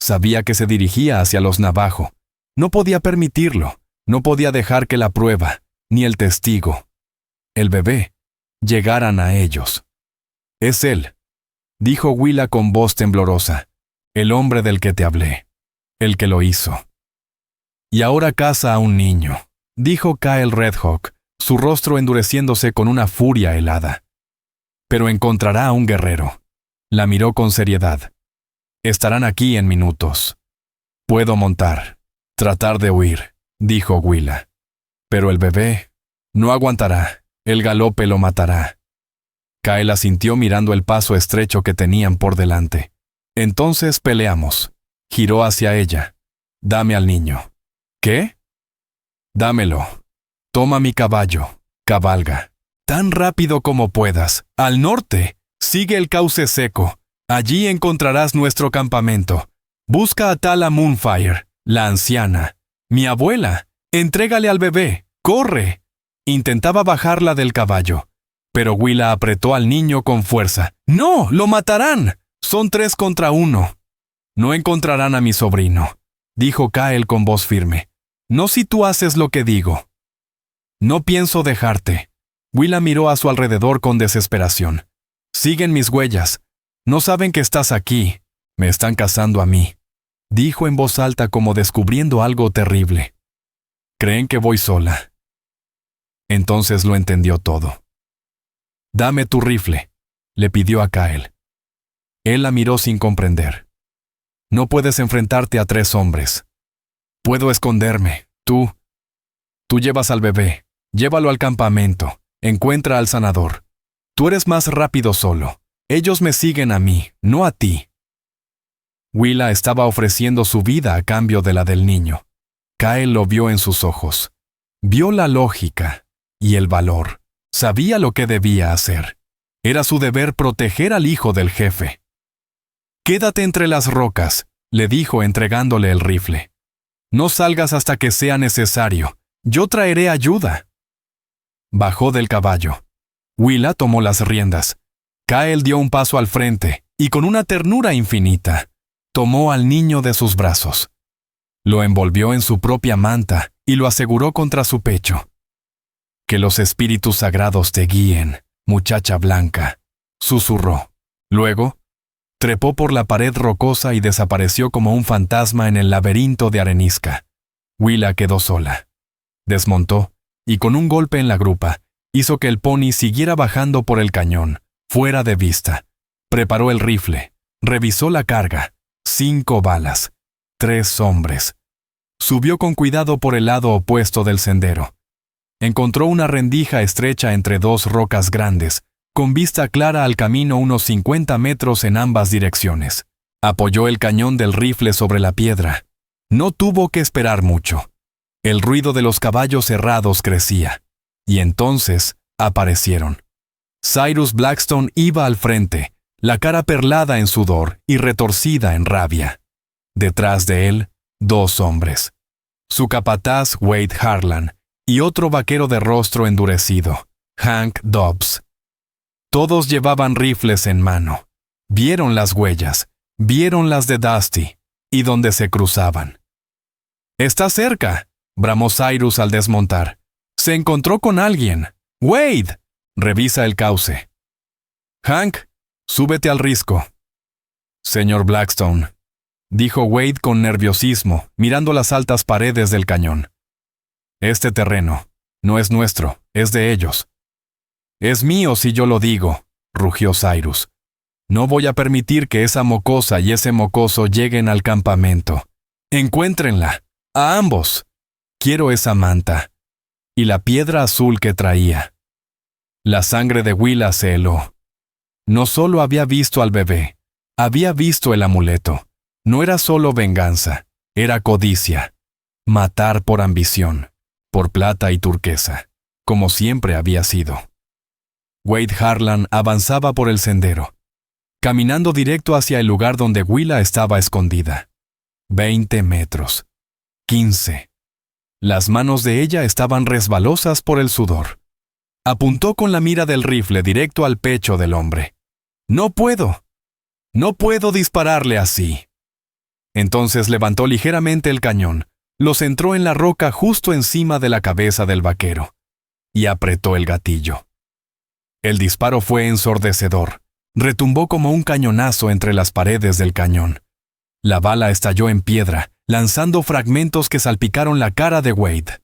Sabía que se dirigía hacia los Navajo. No podía permitirlo. No podía dejar que la prueba, ni el testigo, el bebé, llegaran a ellos. «Es él», dijo Willa con voz temblorosa. «El hombre del que te hablé. El que lo hizo». «Y ahora caza a un niño», dijo Kael Redhawk, su rostro endureciéndose con una furia helada. «Pero encontrará a un guerrero». La miró con seriedad. «Estarán aquí en minutos». «Puedo montar. Tratar de huir», dijo Willa. «Pero el bebé no aguantará. El galope lo matará». Kael asintió mirando el paso estrecho que tenían por delante. «Entonces peleamos». Giró hacia ella. «Dame al niño». «¿Qué?». «Dámelo. Toma mi caballo. Cabalga. Tan rápido como puedas. Al norte. Sigue el cauce seco. Allí encontrarás nuestro campamento. Busca a Tala Moonfire, la anciana. Mi abuela. Entrégale al bebé. ¡Corre!». Intentaba bajarla del caballo, pero Willa apretó al niño con fuerza. «¡No! ¡Lo matarán! Son 3 contra 1. «No encontrarán a mi sobrino», dijo Kael con voz firme. «No si tú haces lo que digo». «No pienso dejarte». Willa miró a su alrededor con desesperación. «Siguen mis huellas. No saben que estás aquí. Me están cazando a mí», dijo en voz alta como descubriendo algo terrible. «Creen que voy sola». Entonces lo entendió todo. «Dame tu rifle», le pidió a Kael. Él la miró sin comprender. «No puedes enfrentarte a 3 hombres. Puedo esconderme. Tú llevas al bebé. Llévalo al campamento. Encuentra al sanador. Tú eres más rápido solo. Ellos me siguen a mí, no a ti». Willa estaba ofreciendo su vida a cambio de la del niño. Kael lo vio en sus ojos. Vio la lógica y el valor. Sabía lo que debía hacer. Era su deber proteger al hijo del jefe. «Quédate entre las rocas», le dijo entregándole el rifle. «No salgas hasta que sea necesario. Yo traeré ayuda». Bajó del caballo. Willa tomó las riendas. Kael dio un paso al frente y con una ternura infinita, tomó al niño de sus brazos. Lo envolvió en su propia manta y lo aseguró contra su pecho. «Que los espíritus sagrados te guíen, muchacha blanca», susurró. Luego, trepó por la pared rocosa y desapareció como un fantasma en el laberinto de arenisca. Willa quedó sola. Desmontó y con un golpe en la grupa, hizo que el pony siguiera bajando por el cañón, fuera de vista. Preparó el rifle, revisó la carga. 5 balas. 3 hombres. Subió con cuidado por el lado opuesto del sendero. Encontró una rendija estrecha entre 2 rocas grandes, con vista clara al camino unos 50 metros en ambas direcciones. Apoyó el cañón del rifle sobre la piedra. No tuvo que esperar mucho. El ruido de los caballos herrados crecía, y entonces aparecieron. Cyrus Blackstone iba al frente, la cara perlada en sudor y retorcida en rabia. Detrás de él, 2 hombres. Su capataz Wade Harlan y otro vaquero de rostro endurecido, Hank Dobbs. Todos llevaban rifles en mano. Vieron las huellas, vieron las de Dusty, y donde se cruzaban. «¡Está cerca!», bramó Cyrus al desmontar. «Se encontró con alguien. ¡Wade! Revisa el cauce». «Hank, súbete al risco». «Señor Blackstone», dijo Wade con nerviosismo, mirando las altas paredes del cañón. «Este terreno no es nuestro, es de ellos». «Es mío si yo lo digo», rugió Cyrus. «No voy a permitir que esa mocosa y ese mocoso lleguen al campamento. Encuéntrenla, a ambos. Quiero esa manta y la piedra azul que traía». La sangre de Willa se heló. No solo había visto al bebé, había visto el amuleto. No era solo venganza, era codicia. Matar por ambición, por plata y turquesa, como siempre había sido. Wade Harlan avanzaba por el sendero, caminando directo hacia el lugar donde Willa estaba escondida. 20 metros. 15. Las manos de ella estaban resbalosas por el sudor. Apuntó con la mira del rifle directo al pecho del hombre. «No puedo dispararle así». Entonces levantó ligeramente el cañón, lo centró en la roca justo encima de la cabeza del vaquero, y apretó el gatillo. El disparo fue ensordecedor. Retumbó como un cañonazo entre las paredes del cañón. La bala estalló en piedra, lanzando fragmentos que salpicaron la cara de Wade.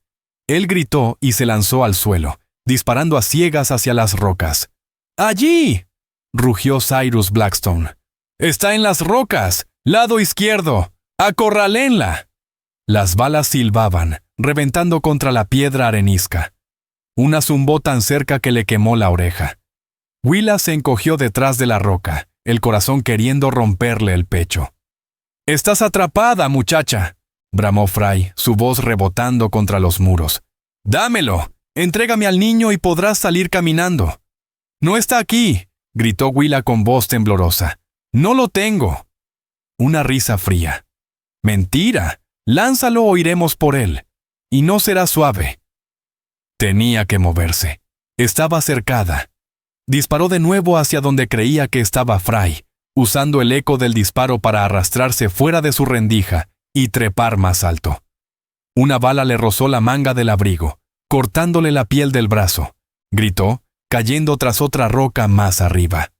Él gritó y se lanzó al suelo, disparando a ciegas hacia las rocas. «¡Allí!», rugió Cyrus Blackstone. «¡Está en las rocas! ¡Lado izquierdo! ¡Acorralénla!». Las balas silbaban, reventando contra la piedra arenisca. Una zumbó tan cerca que le quemó la oreja. Willa se encogió detrás de la roca, el corazón queriendo romperle el pecho. «¡Estás atrapada, muchacha!», bramó Fry, su voz rebotando contra los muros. «¡Dámelo! Entrégame al niño y podrás salir caminando». «¡No está aquí!», gritó Willa con voz temblorosa. «¡No lo tengo!». Una risa fría. «¡Mentira! Lánzalo o iremos por él. Y no será suave». Tenía que moverse. Estaba cercada. Disparó de nuevo hacia donde creía que estaba Fry, usando el eco del disparo para arrastrarse fuera de su rendija y trepar más alto. Una bala le rozó la manga del abrigo, cortándole la piel del brazo. Gritó, cayendo tras otra roca más arriba.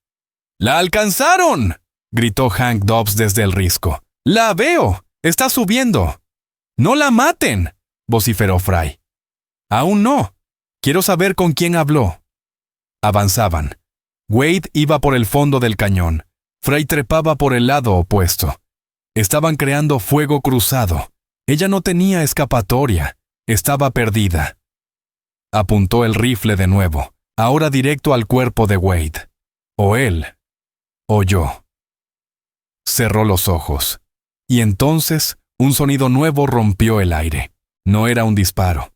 «¡La alcanzaron!», gritó Hank Dobbs desde el risco. «¡La veo! ¡Está subiendo!». «¡No la maten!», vociferó Fry. «Aún no. Quiero saber con quién habló». Avanzaban. Wade iba por el fondo del cañón. Fry trepaba por el lado opuesto. Estaban creando fuego cruzado. Ella no tenía escapatoria. Estaba perdida. Apuntó el rifle de nuevo, ahora directo al cuerpo de Wade. O él, o yo. Cerró los ojos. Y entonces, un sonido nuevo rompió el aire. No era un disparo.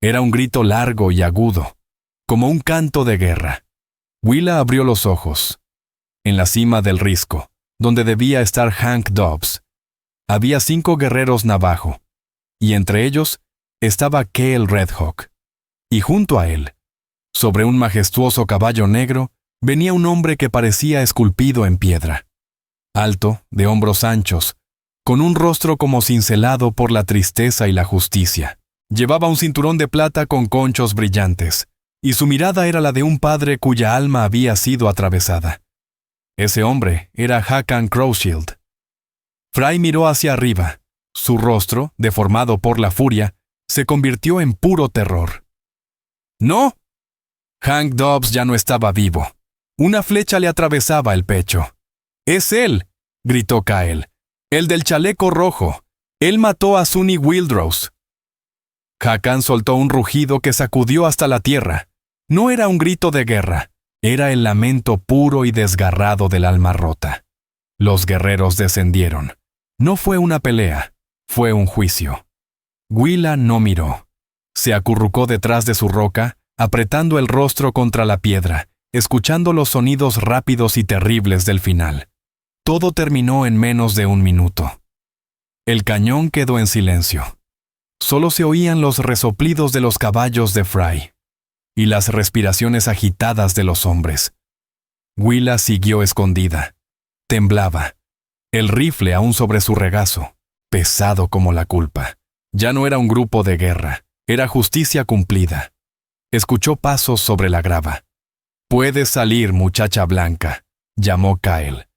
Era un grito largo y agudo, como un canto de guerra. Willa abrió los ojos. En la cima del risco, donde debía estar Hank Dobbs, había 5 guerreros navajo, y entre ellos estaba Cale Redhawk. Y junto a él, sobre un majestuoso caballo negro, venía un hombre que parecía esculpido en piedra. Alto, de hombros anchos, con un rostro como cincelado por la tristeza y la justicia. Llevaba un cinturón de plata con conchos brillantes, y su mirada era la de un padre cuya alma había sido atravesada. Ese hombre era Hakan Crowshield. Fry miró hacia arriba. Su rostro, deformado por la furia, se convirtió en puro terror. ¡No! Hank Dobbs ya no estaba vivo. Una flecha le atravesaba el pecho. «¡Es él!», gritó Cale. «El del chaleco rojo. Él mató a Sonny Wildrose». Hakan soltó un rugido que sacudió hasta la tierra. No era un grito de guerra, era el lamento puro y desgarrado del alma rota. Los guerreros descendieron. No fue una pelea, fue un juicio. Willa no miró. Se acurrucó detrás de su roca, apretando el rostro contra la piedra, escuchando los sonidos rápidos y terribles del final. Todo terminó en menos de 1 minuto. El cañón quedó en silencio. Solo se oían los resoplidos de los caballos de Fry y las respiraciones agitadas de los hombres. Willa siguió escondida. Temblaba. El rifle aún sobre su regazo, pesado como la culpa. Ya no era un grupo de guerra, era justicia cumplida. Escuchó pasos sobre la grava. «Puedes salir, muchacha blanca», llamó Kyle.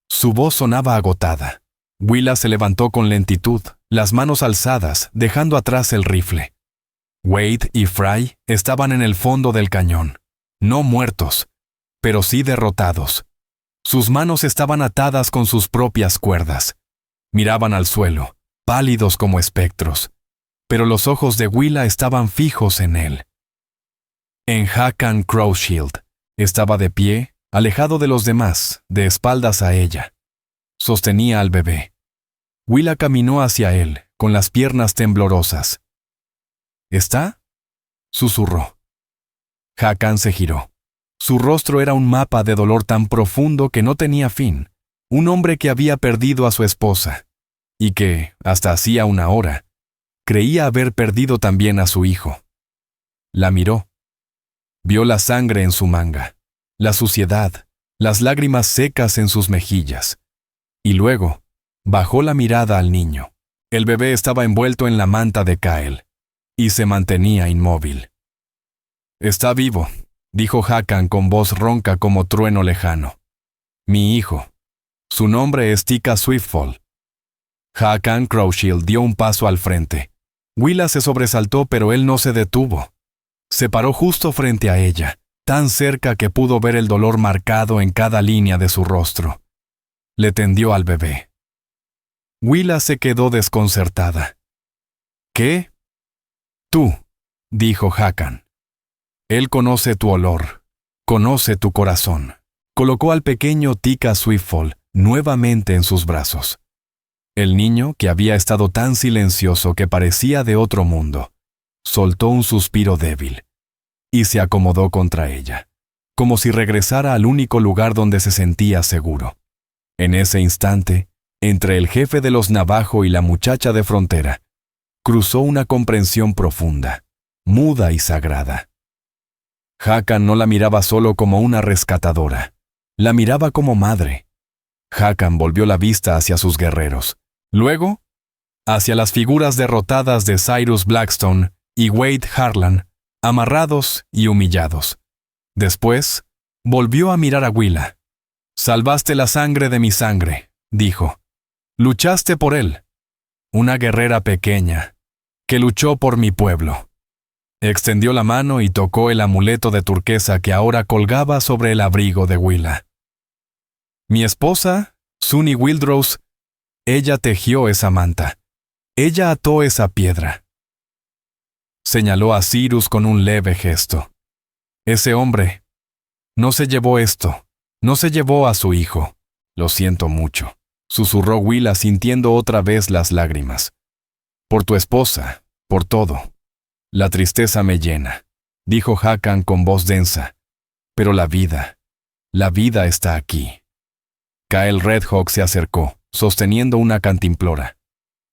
Su voz sonaba agotada. Willa se levantó con lentitud, las manos alzadas, dejando atrás el rifle. Wade y Fry estaban en el fondo del cañón, no muertos, pero sí derrotados. Sus manos estaban atadas con sus propias cuerdas. Miraban al suelo, pálidos como espectros, pero los ojos de Willa estaban fijos en él. En Hakan Crowshield estaba de pie, alejado de los demás, de espaldas a ella. Sostenía al bebé. Willa caminó hacia él, con las piernas temblorosas. ¿Está?, susurró. Hakan se giró. Su rostro era un mapa de dolor tan profundo que no tenía fin. Un hombre que había perdido a su esposa, y que, hasta hacía 1 hora, creía haber perdido también a su hijo. La miró. Vio la sangre en su manga, la suciedad, las lágrimas secas en sus mejillas. Y luego, bajó la mirada al niño. El bebé estaba envuelto en la manta de Kyle, y se mantenía inmóvil. «Está vivo», dijo Hakan con voz ronca como trueno lejano. «Mi hijo. Su nombre es Tika Swiftfall». Hakan Crowshield dio un paso al frente. Willa se sobresaltó, pero él no se detuvo. Se paró justo frente a ella, tan cerca que pudo ver el dolor marcado en cada línea de su rostro. Le tendió al bebé. Willa se quedó desconcertada. «¿Qué?» «Tú», dijo Hakan. «Él conoce tu olor, conoce tu corazón». Colocó al pequeño Tika Swiftfall nuevamente en sus brazos. El niño, que había estado tan silencioso que parecía de otro mundo, soltó un suspiro débil y se acomodó contra ella, como si regresara al único lugar donde se sentía seguro. En ese instante, entre el jefe de los Navajo y la muchacha de frontera, cruzó una comprensión profunda, muda y sagrada. Hakan no la miraba solo como una rescatadora, la miraba como madre. Hakan volvió la vista hacia sus guerreros, luego hacia las figuras derrotadas de Cyrus Blackstone y Wade Harlan, amarrados y humillados. Después, volvió a mirar a Willa. «Salvaste la sangre de mi sangre», dijo. «Luchaste por él. Una guerrera pequeña, que luchó por mi pueblo». Extendió la mano y tocó el amuleto de turquesa que ahora colgaba sobre el abrigo de Willa. «Mi esposa, Sunny Wildrose, ella tejió esa manta. Ella ató esa piedra». Señaló a Cyrus con un leve gesto. «Ese hombre no se llevó esto, no se llevó a su hijo. Lo siento mucho», susurró Willa sintiendo otra vez las lágrimas. «Por tu esposa, por todo. La tristeza me llena», dijo Hakan con voz densa. «Pero la vida está aquí». Kyle Redhawk se acercó, sosteniendo una cantimplora.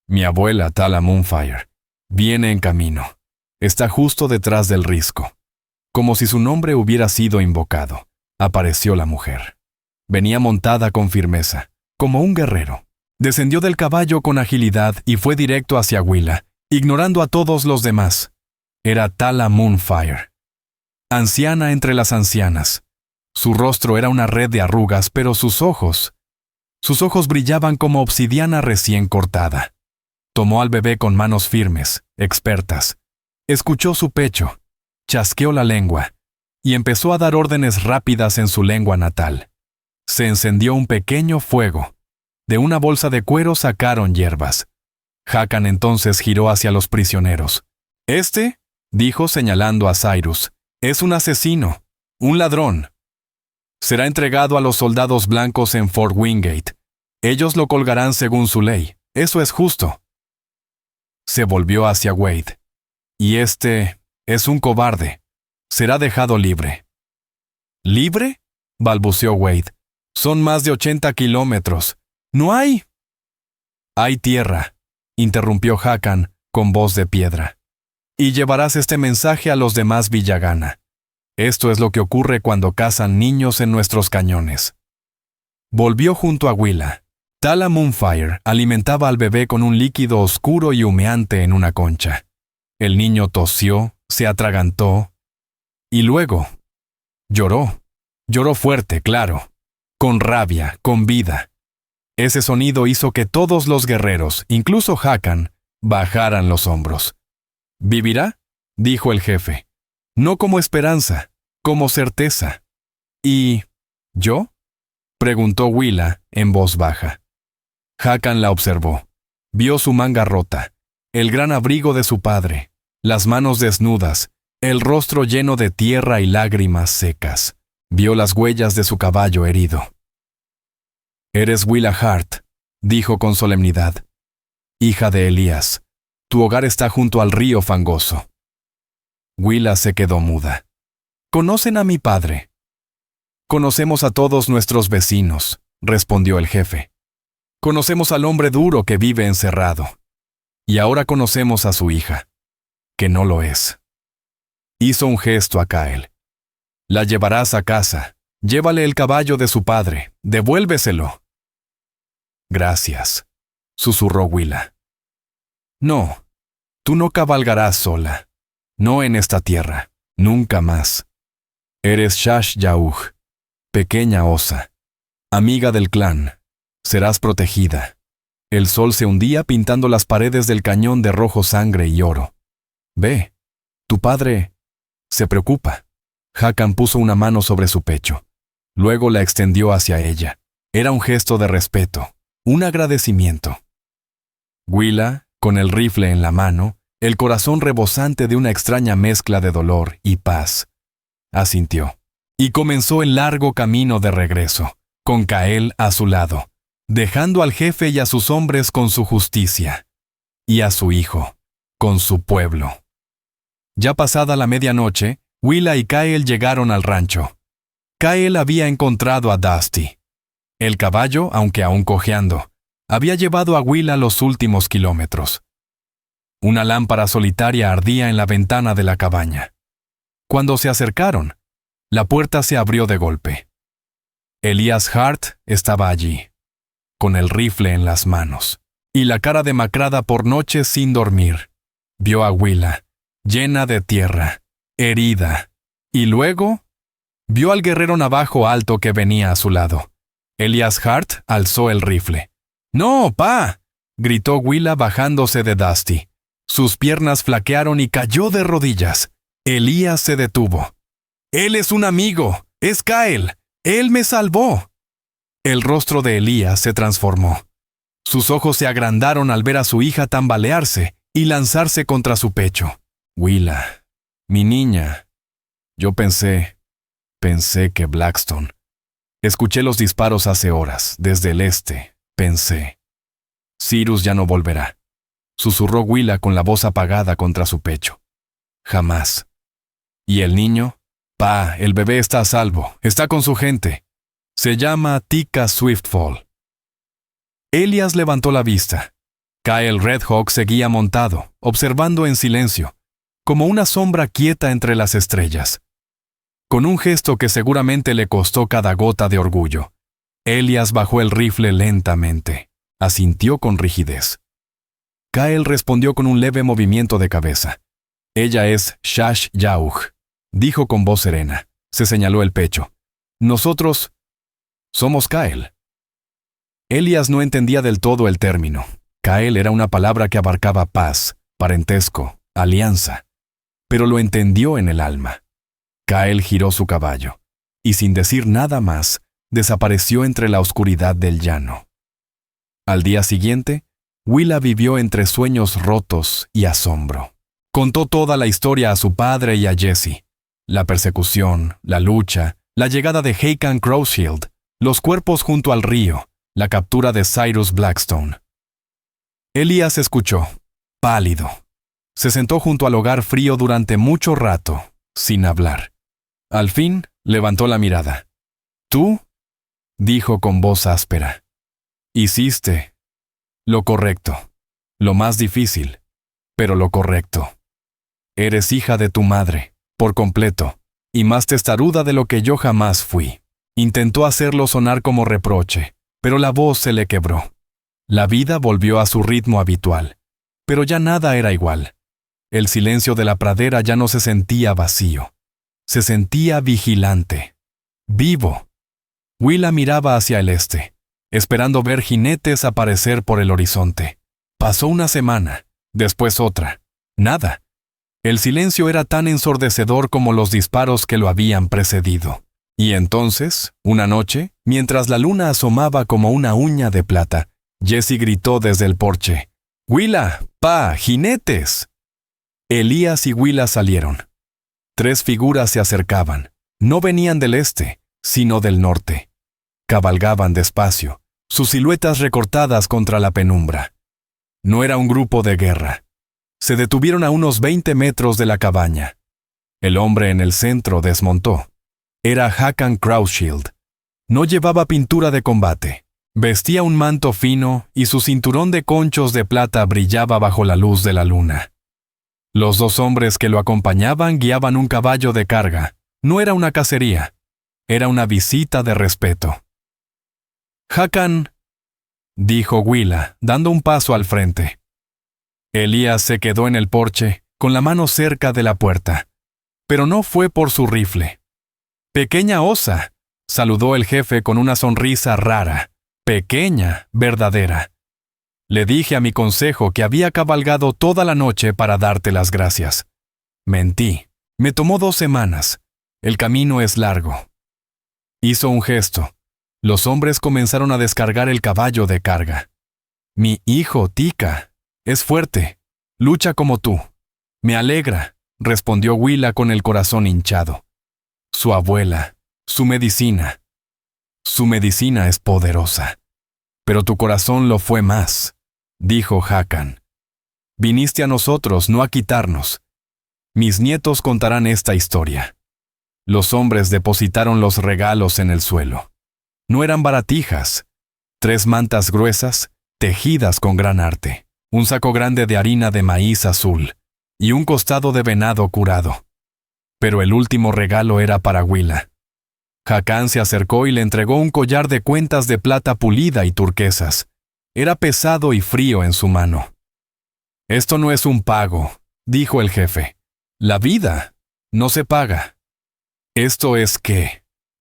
«Mi abuela, Tala Moonfire, viene en camino. Está justo detrás del risco». Como si su nombre hubiera sido invocado, apareció la mujer. Venía montada con firmeza, como un guerrero. Descendió del caballo con agilidad y fue directo hacia Willa, ignorando a todos los demás. Era Tala Moonfire, anciana entre las ancianas. Su rostro era una red de arrugas, pero sus ojos brillaban como obsidiana recién cortada. Tomó al bebé con manos firmes, expertas. Escuchó su pecho, chasqueó la lengua y empezó a dar órdenes rápidas en su lengua natal. Se encendió un pequeño fuego. De una bolsa de cuero sacaron hierbas. Hakan entonces giró hacia los prisioneros. «Este», dijo señalando a Cyrus, «es un asesino, un ladrón. Será entregado a los soldados blancos en Fort Wingate. Ellos lo colgarán según su ley. Eso es justo». Se volvió hacia Wade. Y este es un cobarde. Será dejado libre. ¿Libre?, balbuceó Wade. Son más de 80 kilómetros. ¿No hay? Hay tierra, interrumpió Hakan con voz de piedra. Y llevarás este mensaje a los demás Villagana. Esto es lo que ocurre cuando cazan niños en nuestros cañones. Volvió junto a Willa. Tala Moonfire alimentaba al bebé con un líquido oscuro y humeante en una concha. El niño tosió, se atragantó y luego lloró. Lloró fuerte, claro, con rabia, con vida. Ese sonido hizo que todos los guerreros, incluso Hakan, bajaran los hombros. ¿Vivirá?, dijo el jefe. No como esperanza, como certeza. ¿Y yo?, preguntó Willa en voz baja. Hakan la observó. Vio su manga rota, el gran abrigo de su padre, las manos desnudas, el rostro lleno de tierra y lágrimas secas. Vio las huellas de su caballo herido. «Eres Willa Hart», dijo con solemnidad. «Hija de Elías, tu hogar está junto al río fangoso». Willa se quedó muda. «¿Conocen a mi padre?» «Conocemos a todos nuestros vecinos», respondió el jefe. «Conocemos al hombre duro que vive encerrado. Y ahora conocemos a su hija, que no lo es». Hizo un gesto a Kael. «La llevarás a casa. Llévale el caballo de su padre. Devuélveselo». «Gracias», susurró Willa. «No, tú no cabalgarás sola. No en esta tierra. Nunca más. Eres Shash Yaug, pequeña osa, amiga del clan. Serás protegida». El sol se hundía pintando las paredes del cañón de rojo sangre y oro. «Ve, tu padre se preocupa». Hakan puso una mano sobre su pecho. Luego la extendió hacia ella. Era un gesto de respeto, un agradecimiento. Willa, con el rifle en la mano, el corazón rebosante de una extraña mezcla de dolor y paz, asintió. Y comenzó el largo camino de regreso, con Kael a su lado, dejando al jefe y a sus hombres con su justicia, y a su hijo, con su pueblo. Ya pasada la medianoche, Willa y Kael llegaron al rancho. Kael había encontrado a Dusty. El caballo, aunque aún cojeando, había llevado a Willa los últimos kilómetros. Una lámpara solitaria ardía en la ventana de la cabaña. Cuando se acercaron, la puerta se abrió de golpe. Elías Hart estaba allí, con el rifle en las manos, y la cara demacrada por noches sin dormir. Vio a Willa, llena de tierra, herida, y luego vio al guerrero navajo alto que venía a su lado. Elías Hart alzó el rifle. «¡No, pa!», gritó Willa bajándose de Dusty. Sus piernas flaquearon y cayó de rodillas. Elías se detuvo. «Él es un amigo, es Kael. Él me salvó». El rostro de Elías se transformó. Sus ojos se agrandaron al ver a su hija tambalearse y lanzarse contra su pecho. «Willa, mi niña, yo pensé que Blackstone. Escuché los disparos hace horas, desde el este, pensé. Cyrus ya no volverá», susurró Willa con la voz apagada contra su pecho. «Jamás». «¿Y el niño?» «Pa, el bebé está a salvo, está con su gente. Se llama Tika Swiftfall». Elías levantó la vista. Kael Redhawk seguía montado, observando en silencio, como una sombra quieta entre las estrellas. Con un gesto que seguramente le costó cada gota de orgullo, Elías bajó el rifle lentamente, asintió con rigidez. Kael respondió con un leve movimiento de cabeza. «Ella es Shash Yaug», dijo con voz serena. Se señaló el pecho. «Nosotros somos Kael». Elías no entendía del todo el término. Kael era una palabra que abarcaba paz, parentesco, alianza. Pero lo entendió en el alma. Kael giró su caballo, y sin decir nada más, desapareció entre la oscuridad del llano. Al día siguiente, Willa vivió entre sueños rotos y asombro. Contó toda la historia a su padre y a Jesse. La persecución, la lucha, la llegada de Hakan Crowshield, los cuerpos junto al río, la captura de Cyrus Blackstone. Elías escuchó. pálido. Se sentó junto al hogar frío durante mucho rato, sin hablar. Al fin, levantó la mirada. «Tú», dijo con voz áspera, «hiciste lo correcto, lo más difícil, pero lo correcto. Eres hija de tu madre, por completo, y más testaruda de lo que yo jamás fui». Intentó hacerlo sonar como reproche, pero la voz se le quebró. La vida volvió a su ritmo habitual, pero ya nada era igual. El silencio de la pradera ya no se sentía vacío. Se sentía vigilante, vivo. Willa miraba hacia el este, esperando ver jinetes aparecer por el horizonte. Pasó una semana, después otra. Nada. El silencio era tan ensordecedor como los disparos que lo habían precedido. Y entonces, una noche, mientras la luna asomaba como una uña de plata, Jesse gritó desde el porche: «¡Willa! ¡Pa! ¡Jinetes!». Elías y Willa salieron. 3 figuras se acercaban. No venían del este, sino del norte. Cabalgaban despacio, sus siluetas recortadas contra la penumbra. No era un grupo de guerra. Se detuvieron a unos 20 metros de la cabaña. El hombre en el centro desmontó. Era Hakan Crowshield. No llevaba pintura de combate. Vestía un manto fino y su cinturón de conchos de plata brillaba bajo la luz de la luna. Los 2 hombres que lo acompañaban guiaban un caballo de carga. No era una cacería. Era una visita de respeto. «Hakan», dijo Willa, dando un paso al frente. Elías se quedó en el porche, con la mano cerca de la puerta. Pero no fue por su rifle. «Pequeña osa», saludó el jefe con una sonrisa rara. Pequeña, verdadera. «Le dije a mi consejo que había cabalgado toda la noche para darte las gracias. Mentí. Me tomó 2 semanas. El camino es largo». Hizo un gesto. Los hombres comenzaron a descargar el caballo de carga. «Mi hijo, Tika, es fuerte. Lucha como tú». «Me alegra», respondió Willa con el corazón hinchado. «Su abuela, su medicina. Su medicina es poderosa. Pero tu corazón lo fue más», dijo Hakan. «Viniste a nosotros, no a quitarnos. Mis nietos contarán esta historia». Los hombres depositaron los regalos en el suelo. No eran baratijas. 3 mantas gruesas, tejidas con gran arte, un saco grande de harina de maíz azul y un costado de venado curado. Pero el último regalo era para Willa. Hakan se acercó y le entregó un collar de cuentas de plata pulida y turquesas. Era pesado y frío en su mano. «Esto no es un pago», dijo el jefe. «La vida no se paga. Esto es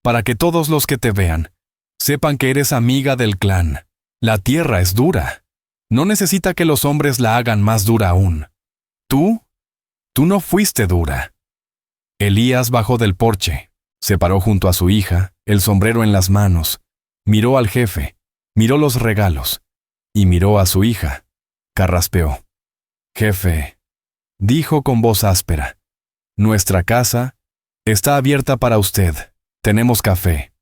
para que todos los que te vean sepan que eres amiga del clan. La tierra es dura. No necesita que los hombres la hagan más dura aún. Tú no fuiste dura». Elías bajó del porche, se paró junto a su hija, el sombrero en las manos, miró al jefe, miró los regalos, y miró a su hija. Carraspeó. «Jefe», dijo con voz áspera, «nuestra casa está abierta para usted. Tenemos café».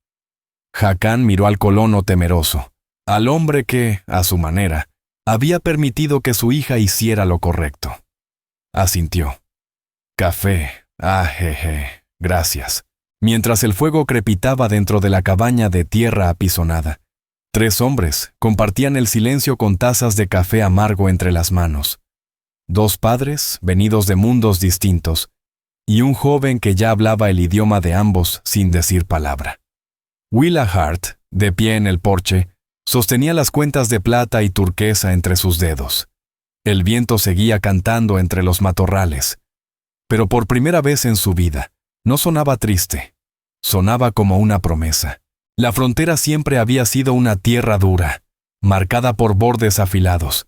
Hakan miró al colono temeroso, al hombre que, a su manera, había permitido que su hija hiciera lo correcto. Asintió. «Café. Jeje. Gracias». Mientras el fuego crepitaba dentro de la cabaña de tierra apisonada, 3 hombres compartían el silencio con tazas de café amargo entre las manos. 2 padres, venidos de mundos distintos, y un joven que ya hablaba el idioma de ambos sin decir palabra. Willa Hart, de pie en el porche, sostenía las cuentas de plata y turquesa entre sus dedos. El viento seguía cantando entre los matorrales, pero por primera vez en su vida, no sonaba triste, sonaba como una promesa. La frontera siempre había sido una tierra dura, marcada por bordes afilados,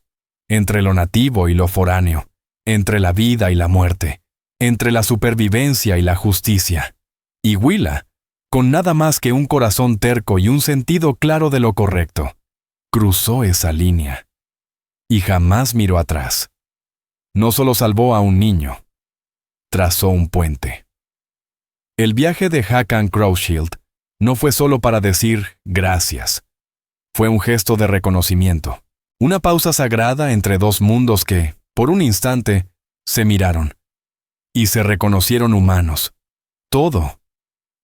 entre lo nativo y lo foráneo, entre la vida y la muerte, entre la supervivencia y la justicia. Y Willa, con nada más que un corazón terco y un sentido claro de lo correcto, cruzó esa línea. Y jamás miró atrás. No solo salvó a un niño, trazó un puente. El viaje de Hakan Crowshield no fue solo para decir gracias. Fue un gesto de reconocimiento, una pausa sagrada entre 2 mundos que, Por un instante, se miraron. Y se reconocieron humanos. Todo.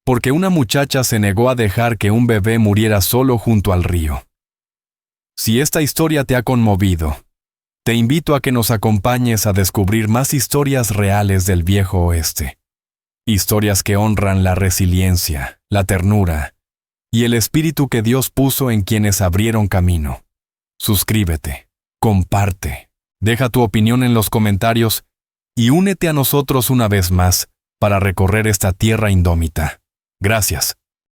Porque una muchacha se negó a dejar que un bebé muriera solo junto al río. Si esta historia te ha conmovido, te invito a que nos acompañes a descubrir más historias reales del viejo oeste. Historias que honran la resiliencia, la ternura y el espíritu que Dios puso en quienes abrieron camino. Suscríbete, comparte, deja tu opinión en los comentarios y únete a nosotros una vez más para recorrer esta tierra indómita. Gracias.